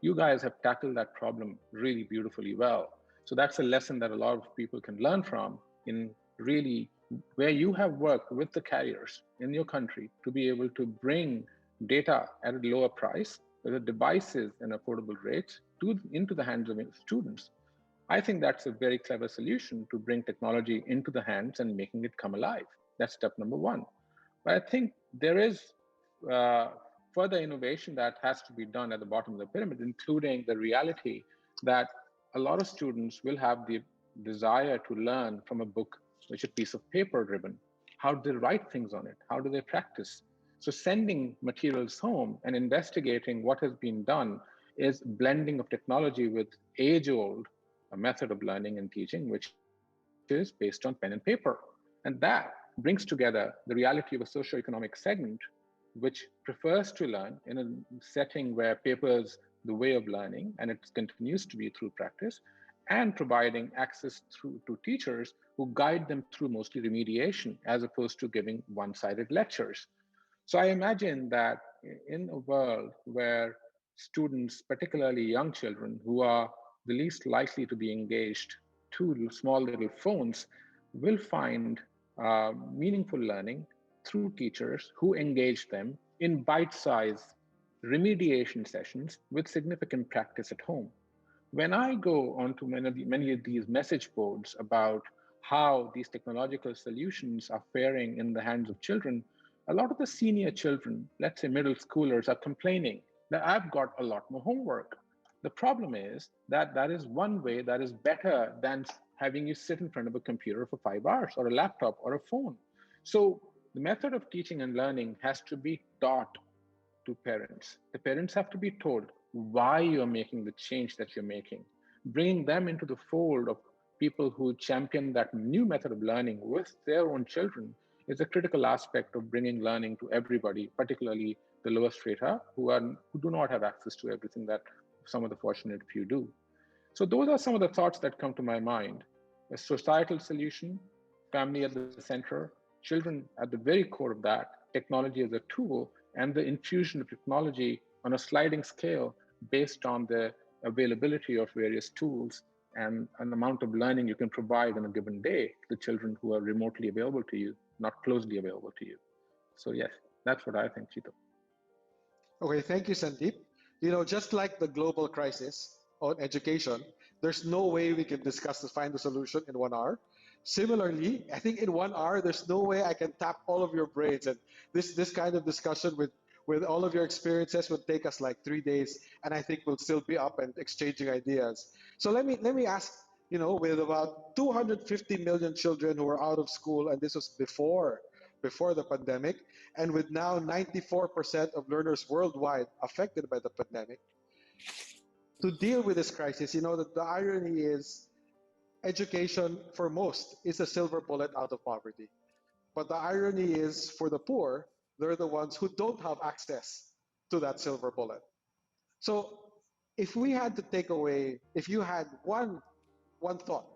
you guys have tackled that problem really beautifully well. So that's a lesson that a lot of people can learn from in really where you have worked with the carriers in your country to be able to bring data at a lower price with the devices and affordable rates into the hands of students. I think that's a very clever solution to bring technology into the hands and making it come alive. That's step number one. But I think there is further innovation that has to be done at the bottom of the pyramid, including the reality that a lot of students will have the desire to learn from a book, which is a piece of paper driven. How do they write things on it? How do they practice? So sending materials home and investigating what has been done is blending of technology with age-old method of learning and teaching, which is based on pen and paper. And that brings together the reality of a socioeconomic segment which prefers to learn in a setting where paper is the way of learning, and it continues to be through practice, and providing access to teachers who guide them through mostly remediation as opposed to giving one-sided lectures. So I imagine that in a world where students, particularly young children, who are the least likely to be engaged to small little phones, will find meaningful learning through teachers who engage them in bite-sized remediation sessions with significant practice at home. When I go onto many of these message boards about how these technological solutions are faring in the hands of children, a lot of the senior children, let's say middle schoolers, are complaining that I've got a lot more homework. The problem is that that is one way that is better than having you sit in front of a computer for 5 hours or a laptop or a phone. So the method of teaching and learning has to be taught to parents. The parents have to be told why you're making the change that you're making. Bringing them into the fold of people who champion that new method of learning with their own children is a critical aspect of bringing learning to everybody, particularly the lower strata who do not have access to everything that some of the fortunate few do. So those are some of the thoughts that come to my mind. A societal solution, family at the center, children at the very core of that, technology as a tool, and the infusion of technology on a sliding scale based on the availability of various tools and an amount of learning you can provide on a given day to the children who are remotely available to you, not closely available to you. So yes, that's what I think, Chito. Okay, thank you, Sandeep. You know, just like the global crisis on education, there's no way we can discuss to find the solution in 1 hour. Similarly, I think in 1 hour, there's no way I can tap all of your brains. And this kind of discussion with all of your experiences would take us like 3 days, and I think we'll still be up and exchanging ideas. So let me ask, you know, with about 250 million children who are out of school, and this was before the pandemic, and with now 94% of learners worldwide affected by the pandemic, to deal with this crisis, you know, that the irony is education for most is a silver bullet out of poverty. But the irony is for the poor, they're the ones who don't have access to that silver bullet. So if we had to take away, if you had one thought,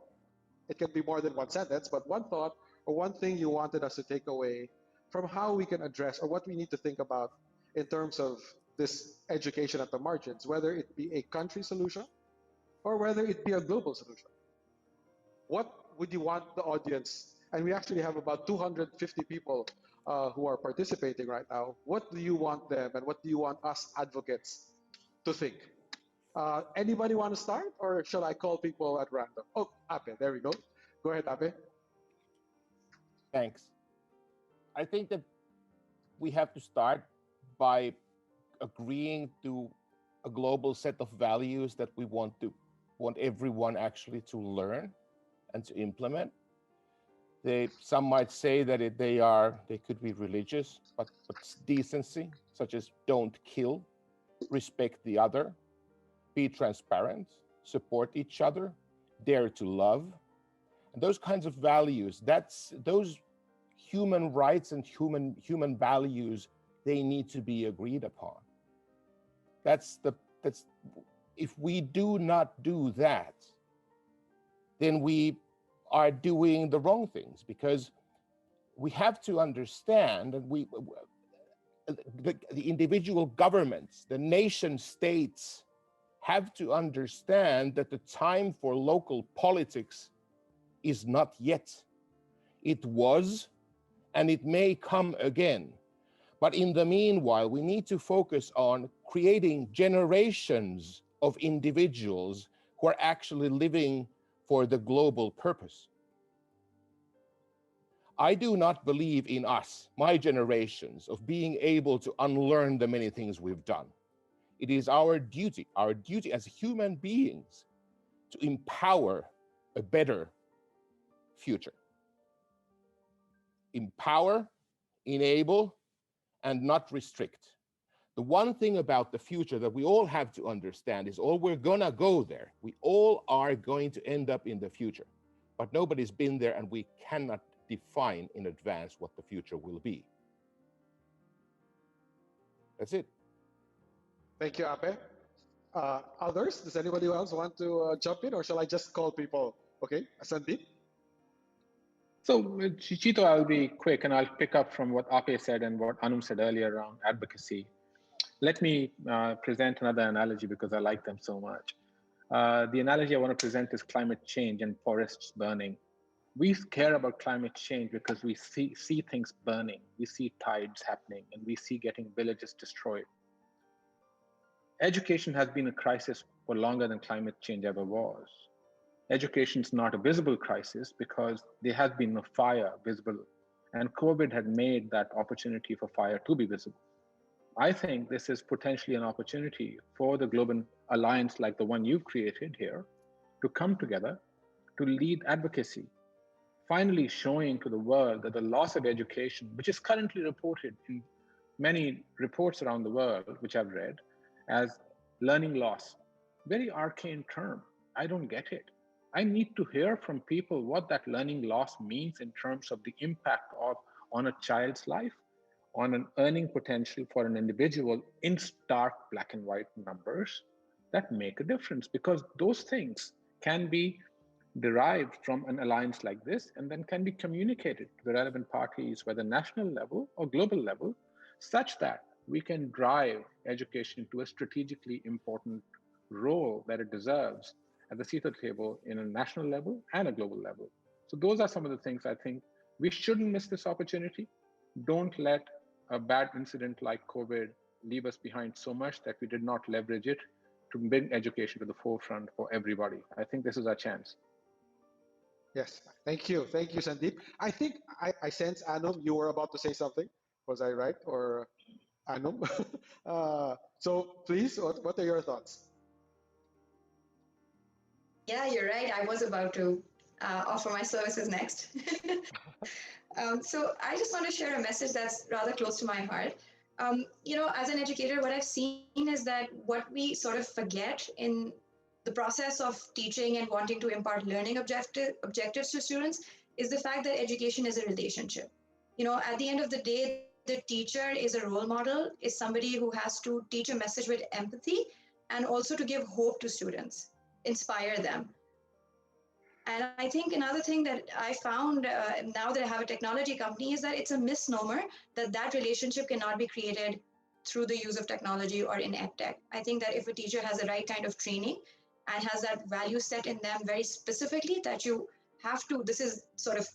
it can be more than one sentence, but one thought or one thing you wanted us to take away from how we can address or what we need to think about in terms of this education at the margins, whether it be a country solution or whether it be a global solution. What would you want the audience, and we actually have about 250 people who are participating right now, what do you want them and what do you want us advocates to think? Anybody want to start, or shall I call people at random? Oh, Ape, there we go. Go ahead, Ape. Thanks. I think that we have to start by agreeing to a global set of values that we want everyone actually to learn and to implement. Some might say that they could be religious, but decency, such as don't kill, respect the other, be transparent, support each other, dare to love. And those kinds of values, those human rights and human values, they need to be agreed upon. If we do not do that, then we are doing the wrong things, because we have to understand that the individual governments, the nation states, have to understand that the time for local politics is not yet. It was, and it may come again. But in the meanwhile, we need to focus on creating generations of individuals who are actually living for the global purpose. I do not believe in us, my generations, of being able to unlearn the many things we've done. It is our duty as human beings to empower a better future. Empower, enable, and not restrict. The one thing about the future that we all have to understand is we're gonna go there. We all are going to end up in the future, but nobody's been there, and we cannot define in advance what the future will be. That's it. Thank you, Ape. Others, does anybody else want to jump in, or shall I just call people? Okay, Sandeep? So, Chito, I'll be quick, and I'll pick up from what Ape said and what Anum said earlier around advocacy. Let me present another analogy because I like them so much. The analogy I want to present is climate change and forests burning. We care about climate change because we see things burning, we see tides happening, and we see getting villages destroyed. Education has been a crisis for longer than climate change ever was. Education is not a visible crisis because there has been no fire visible, and COVID had made that opportunity for fire to be visible. I think this is potentially an opportunity for the global alliance like the one you've created here to come together to lead advocacy, finally showing to the world that the loss of education, which is currently reported in many reports around the world, which I've read, as learning loss, very arcane term. I don't get it. I need to hear from people what that learning loss means in terms of the impact on a child's life, on an earning potential for an individual in stark black and white numbers that make a difference, because those things can be derived from an alliance like this and then can be communicated to the relevant parties, whether national level or global level, such that we can drive education to a strategically important role that it deserves at the seat of the table in a national level and a global level. So those are some of the things I think we shouldn't miss this opportunity. Don't let a bad incident like COVID leave us behind so much that we did not leverage it to bring education to the forefront for everybody. I think this is our chance. Yes, thank you, Sandeep. I think I sense, Anum, you were about to say something. Was I right, or Anum? So please, what are your thoughts? Yeah, you're right. I was about to offer my services next. So I just want to share a message that's rather close to my heart. As an educator, what I've seen is that what we sort of forget in the process of teaching and wanting to impart learning objectives to students is the fact that education is a relationship. At the end of the day, the teacher is a role model, is somebody who has to teach a message with empathy and also to give hope to students, inspire them. And I think another thing that I found now that I have a technology company is that it's a misnomer that that relationship cannot be created through the use of technology or in edtech. I think that if a teacher has the right kind of training and has that value set in them very specifically, that you have to, this is sort of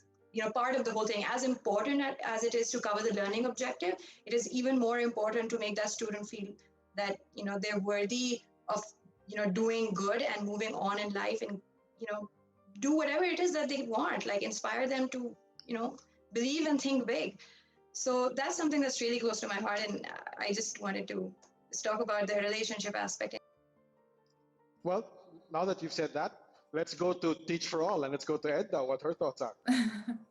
part of the whole thing. As important as it is to cover the learning objective, it is even more important to make that student feel that they're worthy of doing good and moving on in life, and do whatever it is that they want, like inspire them to believe and think big. So that's something that's really close to my heart, and I just wanted to just talk about the relationship aspect. Well, now that you've said that, let's go to Teach for All, and let's go to Edda, what her thoughts are.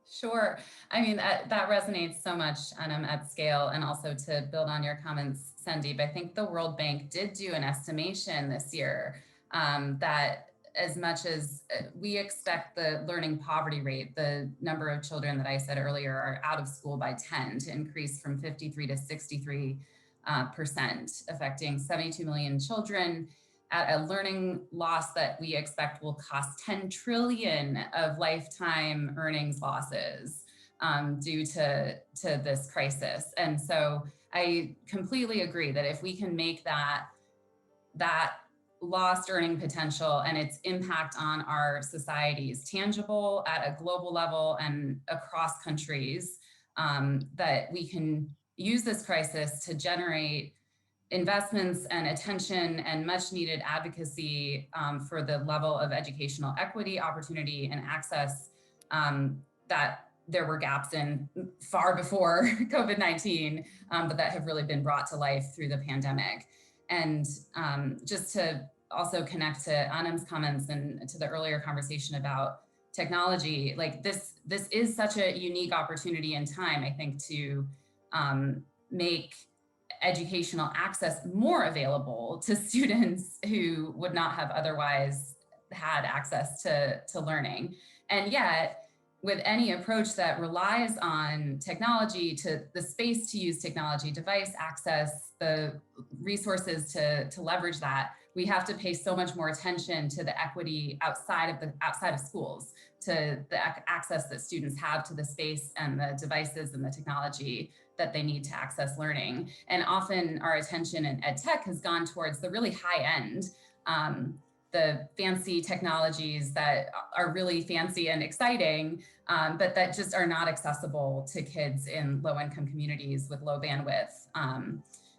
Sure. I mean, that resonates so much at scale. And also to build on your comments, Sandeep, I think the World Bank did do an estimation this year that as much as we expect the learning poverty rate, the number of children that I said earlier are out of school by 10 to increase from 53 to 63%, affecting 72 million children at a learning loss that we expect will cost 10 trillion of lifetime earnings losses due to this crisis. And so I completely agree that if we can make that lost earning potential and its impact on our societies tangible at a global level and across countries, that we can use this crisis to generate investments and attention and much needed advocacy for the level of educational equity, opportunity, and access that there were gaps in far before COVID-19, but that have really been brought to life through the pandemic. And just to also connect to Anam's comments and to the earlier conversation about technology, like this is such a unique opportunity in time, I think, to make educational access more available to students who would not have otherwise had access to learning. And yet, with any approach that relies on technology, to the space to use technology, device access, the resources to leverage that, we have to pay so much more attention to the equity outside of schools, to the access that students have to the space and the devices and the technology that they need to access learning. And often our attention in ed tech has gone towards the really high end, the fancy technologies that are really fancy and exciting, but that just are not accessible to kids in low income communities with low bandwidth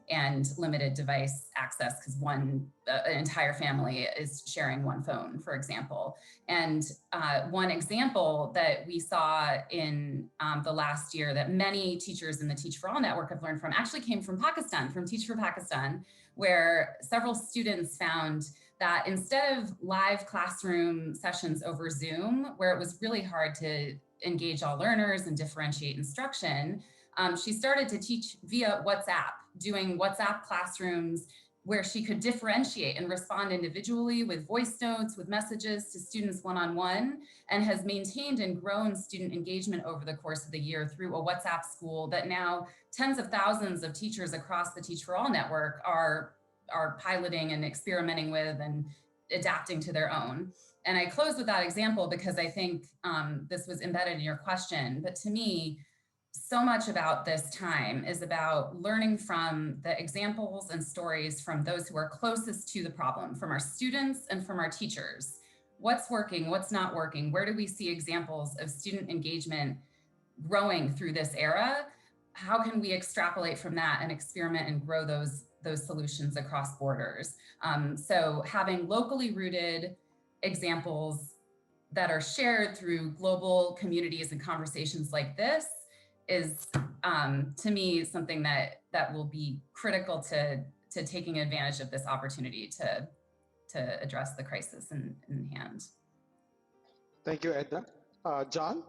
and limited device access, because an entire family is sharing one phone, for example. And one example that we saw in the last year that many teachers in the Teach for All network have learned from actually came from Pakistan, from Teach for Pakistan, where several students found that instead of live classroom sessions over Zoom, where it was really hard to engage all learners and differentiate instruction, she started to teach via WhatsApp, doing WhatsApp classrooms where she could differentiate and respond individually with voice notes, with messages to students one-on-one, and has maintained and grown student engagement over the course of the year through a WhatsApp school that now tens of thousands of teachers across the Teach for All network are piloting and experimenting with and adapting to their own. And I close with that example because I think this was embedded in your question, but to me, so much about this time is about learning from the examples and stories from those who are closest to the problem, from our students and from our teachers. What's working, what's not working? Where do we see examples of student engagement growing through this era? How can we extrapolate from that and experiment and grow those solutions across borders? So having locally rooted examples that are shared through global communities and conversations like this is, to me, something that will be critical to taking advantage of this opportunity to address the crisis in hand. Thank you, Edna. John,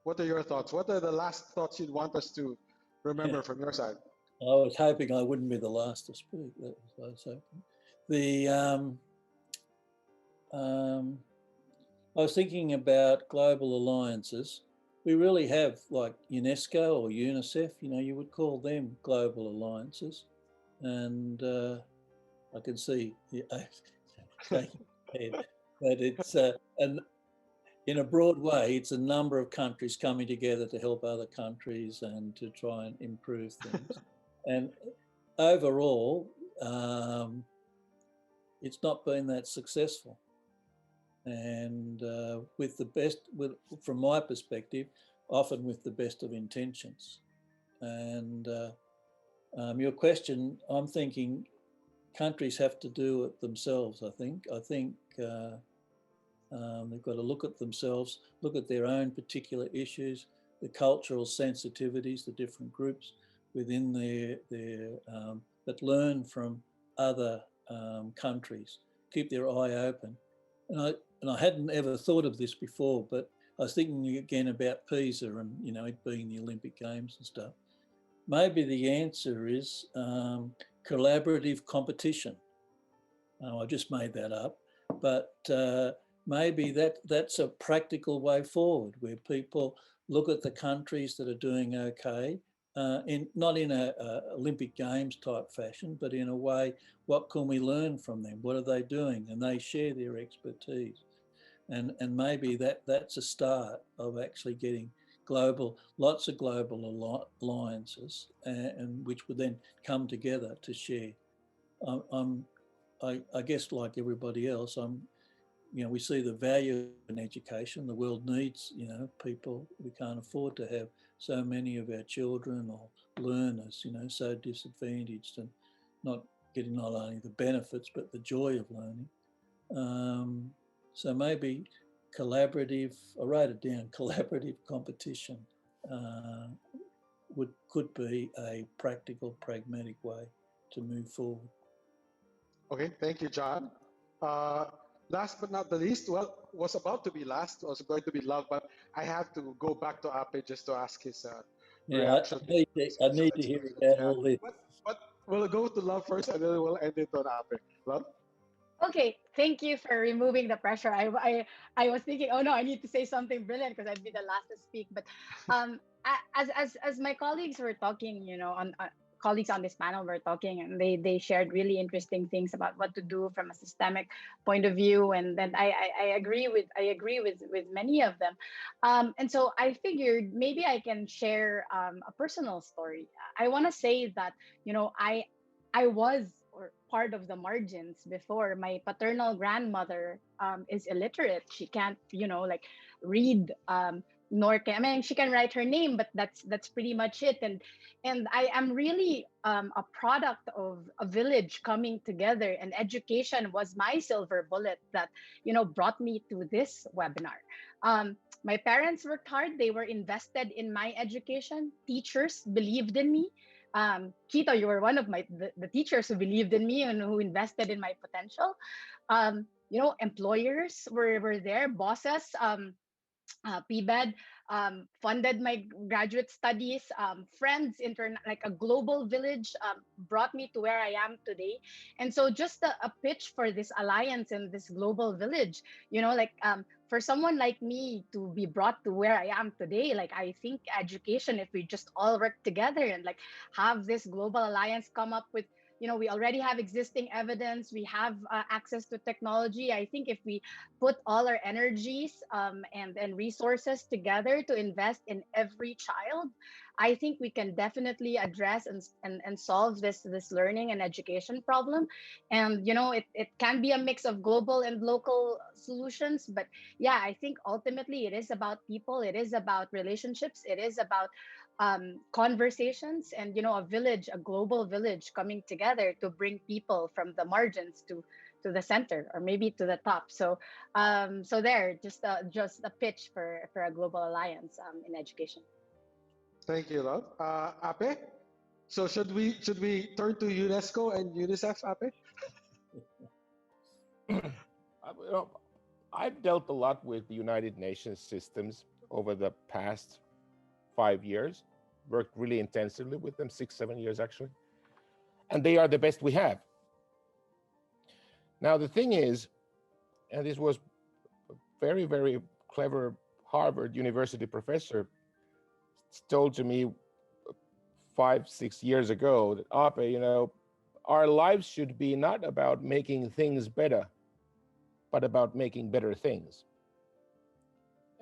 what are your thoughts? What are the last thoughts you'd want us to remember from your side? I was hoping I wouldn't be the last to speak. That was what I was hoping. I was thinking about global alliances. We really have, like UNESCO or UNICEF, you would call them global alliances. And I can see shaking head, but it's, and in a broad way, it's a number of countries coming together to help other countries and to try and improve things. And overall, it's not been that successful. And with the best, from my perspective, often with the best of intentions. And your question, I'm thinking countries have to do it themselves, I think. I think they've got to look at themselves, look at their own particular issues, the cultural sensitivities, the different groups within but learn from other countries, keep their eye open. And I hadn't ever thought of this before, but I was thinking again about PISA and, you know, it being the Olympic Games and stuff. Maybe the answer is collaborative competition. I just made that up, but maybe that's a practical way forward where people look at the countries that are doing okay, not in a Olympic Games type fashion, but in a way, what can we learn from them? What are they doing? And they share their expertise. And maybe that's a start of actually getting lots of global alliances, and which would then come together to share. I guess like everybody else, we see the value in education. The world needs, people. We can't afford to have so many of our children or learners, so disadvantaged and not getting not only the benefits, but the joy of learning. So maybe collaborative, I wrote it down, collaborative competition could be a practical, pragmatic way to move forward. Okay, thank you, John. Last but not the least, well, was about to be last, was going to be Love, but I have to go back to Ape just to ask his reaction. I need to hear about all this. But we'll go to Love first, and then we'll end it on Ape. Love? Okay, thank you for removing the pressure. I was thinking, oh no, I need to say something brilliant because I'd be the last to speak. But as my colleagues were talking, colleagues on this panel were talking, and they shared really interesting things about what to do from a systemic point of view, and then I agree with many of them. And so I figured maybe I can share a personal story. I want to say that I was part of the margins before. My paternal grandmother is illiterate. She can't read, nor can she can write her name, but that's pretty much it. And I am really a product of a village coming together, and education was my silver bullet that brought me to this webinar. My parents worked hard. They were invested in my education. Teachers believed in me. Kito, you were one of the teachers who believed in me and who invested in my potential. Employers were there, bosses, PBED funded my graduate studies. Friends, like a global village, brought me to where I am today. And so just a pitch for this alliance and this global village, for someone like me to be brought to where I am today, I think education, if we just all work together and have this global alliance come up with, we already have existing evidence, we have access to technology. I think if we put all our energies and resources together to invest in every child, I think we can definitely address and solve this learning and education problem. And it can be a mix of global and local solutions, but yeah, I think ultimately it is about people, it is about relationships, it is about conversations, and a global village coming together to bring people from the margins to the center, or maybe to the top. So there, just a pitch for a global alliance in education. Thank you, Love. Ape? So should we turn to UNESCO and UNICEF, Ape? I've dealt a lot with the United Nations systems over the past 5 years, worked really intensively with them, 6-7 years actually, and they are the best we have. Now the thing is, and this was a very, very clever Harvard University professor told to me 5-6 years ago that, Ape, our lives should be not about making things better, but about making better things.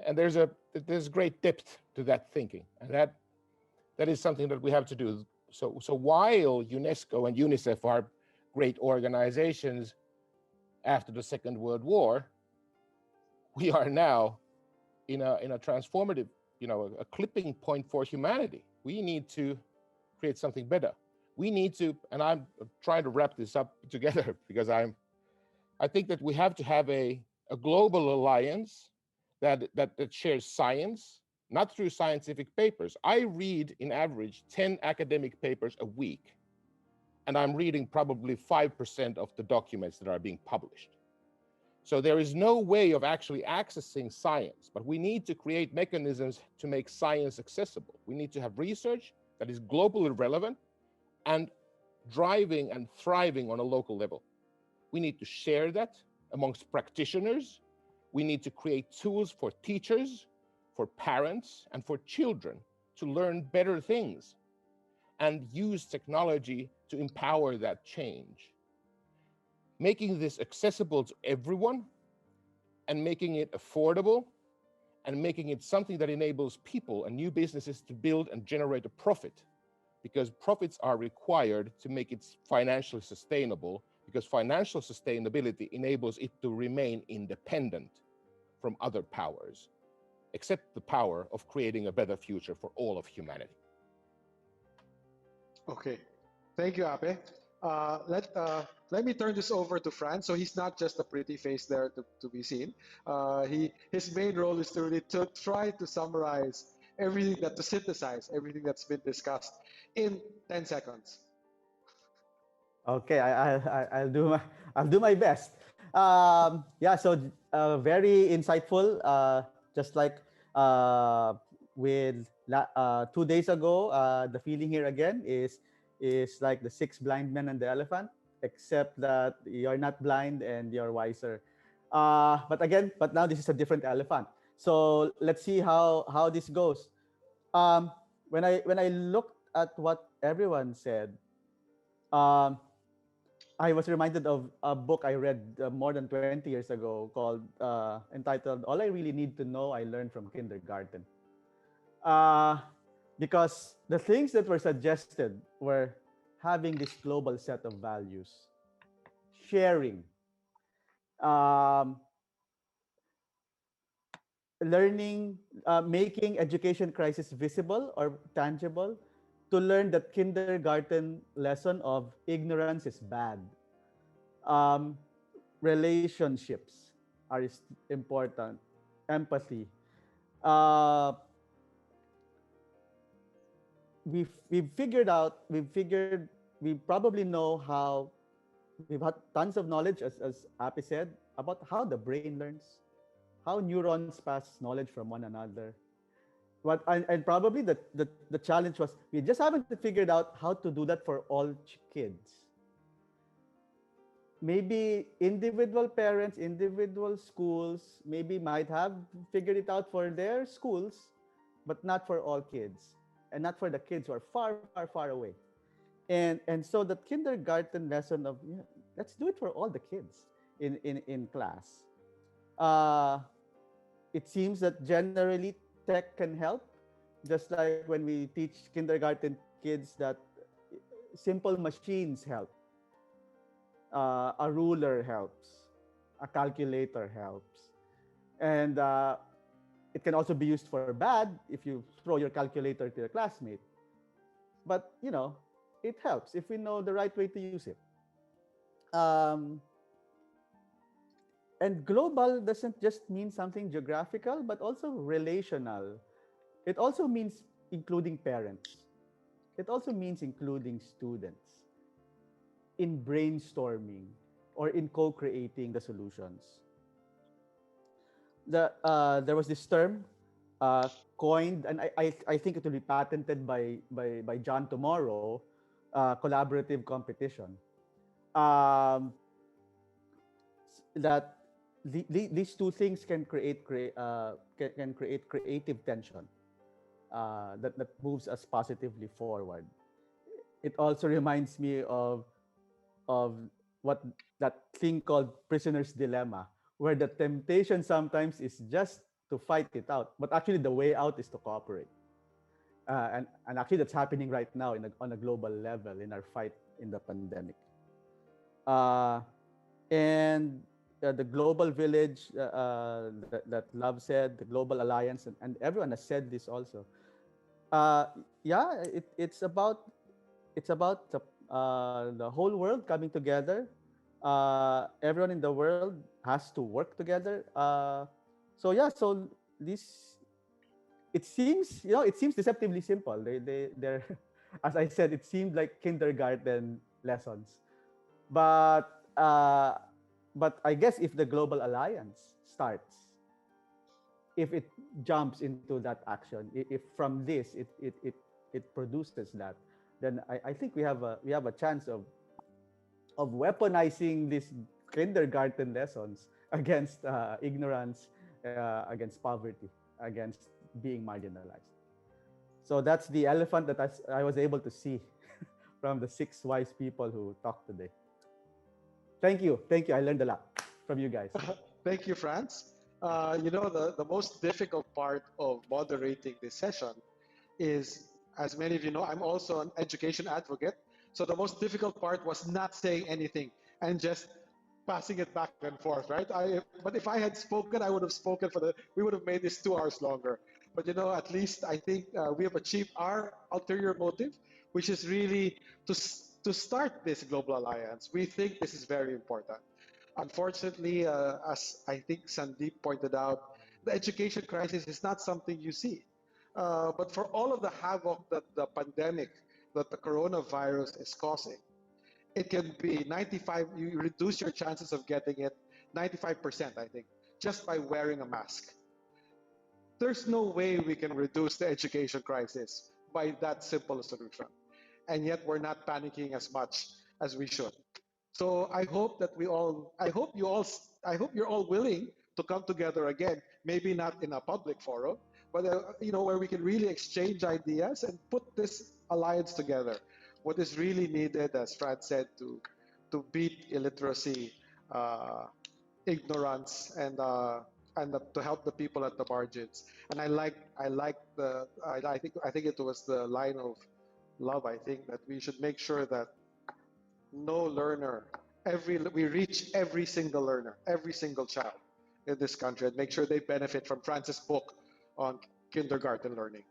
And there's great depth to that thinking, and that is something that we have to do. So while UNESCO and UNICEF are great organizations after the Second World War, we are now in a transformative, a clipping point for humanity. We need to create something better. We need to, and I'm trying to wrap this up together because I think that we have to have a global alliance that shares science, not through scientific papers. I read in average 10 academic papers a week, and I'm reading probably 5% of the documents that are being published. So there is no way of actually accessing science, but we need to create mechanisms to make science accessible. We need to have research that is globally relevant and driving and thriving on a local level. We need to share that amongst practitioners. We need to create tools for teachers, for parents, and for children to learn better things and use technology to empower that change. Making this accessible to everyone and making it affordable and making it something that enables people and new businesses to build and generate a profit, because profits are required to make it financially sustainable, because financial sustainability enables it to remain independent from other powers, except the power of creating a better future for all of humanity. Okay, thank you, Ape. Let me turn this over to Franz. So he's not just a pretty face there to be seen. His main role is to really to try to summarize everything to synthesize everything that's been discussed in 10 seconds. Okay, I'll do my best. Yeah, so very insightful. Just like with 2 days ago, the feeling here again is like the six blind men and the elephant, except that you're not blind and you're wiser. But now this is a different elephant. So let's see how this goes. When I looked at what everyone said, um, I was reminded of a book I read more than 20 years ago called entitled "All I Really Need to Know I Learned from Kindergarten." Uh, because the things that were suggested were having this global set of values, sharing, um, learning, making education crisis visible or tangible, to learn that kindergarten lesson of ignorance is bad. Um, Relationships are important, empathy. Uh, we probably know how. We've had tons of knowledge, as Api said, about how the brain learns, how neurons pass knowledge from one another. And probably the challenge was we just haven't figured out how to do that for all kids. Maybe individual parents, individual schools, maybe might have figured it out for their schools, but not for all kids, and not for the kids who are far, far, far away. And so the kindergarten lesson of, yeah, let's do it for all the kids in class. Uh, it seems that generally tech can help, just like when we teach kindergarten kids that simple machines help. A ruler helps, a calculator helps, and it can also be used for bad if you throw your calculator to your classmate. But it helps if we know the right way to use it. Um, and global doesn't just mean something geographical, but also relational. It also means including parents. It also means including students in brainstorming or in co-creating the solutions. There was this term coined, and I think it will be patented by John tomorrow. Collaborative competition. That these two things can create creative tension that moves us positively forward. It also reminds me of what that thing called prisoner's dilemma, where the temptation sometimes is just fight it out. But actually, the way out is to cooperate. And actually, that's happening right now on a global level in our fight in the pandemic. And the global village that Love said, the global alliance, and everyone has said this also. Yeah, it's about the whole world coming together. Everyone in the world has to work together. So yeah, so this it seems deceptively simple. They're as I said, it seemed like kindergarten lessons, but uh, but I guess if the global alliance starts, if it jumps into that action, if from this it produces that, then I think we have a chance of weaponizing these kindergarten lessons against ignorance, against poverty, against being marginalized. So that's the elephant that I was able to see from the 6 wise people who talked today. Thank you. I learned a lot from you guys. Thank you, Franz. The most difficult part of moderating this session is, as many of you know, I'm also an education advocate. So the most difficult part was not saying anything and just passing it back and forth, right? But if I had spoken, I would have spoken we would have made this 2 hours longer. But at least I think we have achieved our ulterior motive, which is really to start this global alliance. We think this is very important. Unfortunately, as I think Sandeep pointed out, the education crisis is not something you see. But for all of the havoc that the pandemic, that the coronavirus is causing, it can be 95, you reduce your chances of getting it 95%, I think, just by wearing a mask. There's no way we can reduce the education crisis by that simple a solution. And yet we're not panicking as much as we should. So I hope you're all willing to come together again, maybe not in a public forum, but where we can really exchange ideas and put this alliance together. What is really needed, as Fran said, to beat illiteracy, ignorance, and to help the people at the margins. And I think it was the line of Love. I think that we should make sure that no learner, we reach every single learner, every single child in this country, and make sure they benefit from Francis' book on kindergarten learning.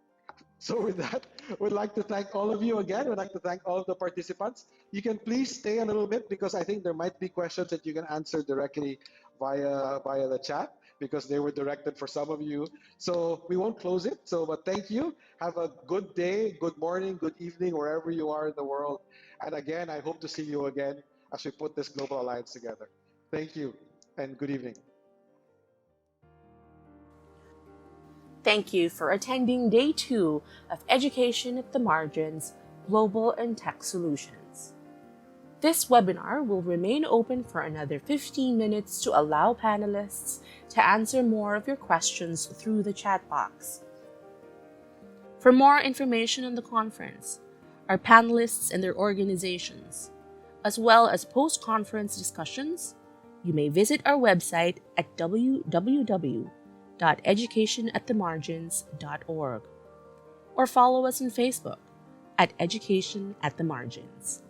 So with that, we'd like to thank all of you again. We'd like to thank all of the participants. You can please stay a little bit because I think there might be questions that you can answer directly via the chat, because they were directed for some of you. So we won't close it. But thank you. Have a good day, good morning, good evening, wherever you are in the world. And again, I hope to see you again as we put this global alliance together. Thank you and good evening. Thank you for attending Day 2 of Education at the Margins, Global and Tech Solutions. This webinar will remain open for another 15 minutes to allow panelists to answer more of your questions through the chat box. For more information on the conference, our panelists and their organizations, as well as post-conference discussions, you may visit our website at www.educationatthemargins.org or follow us on Facebook at Education at the Margins.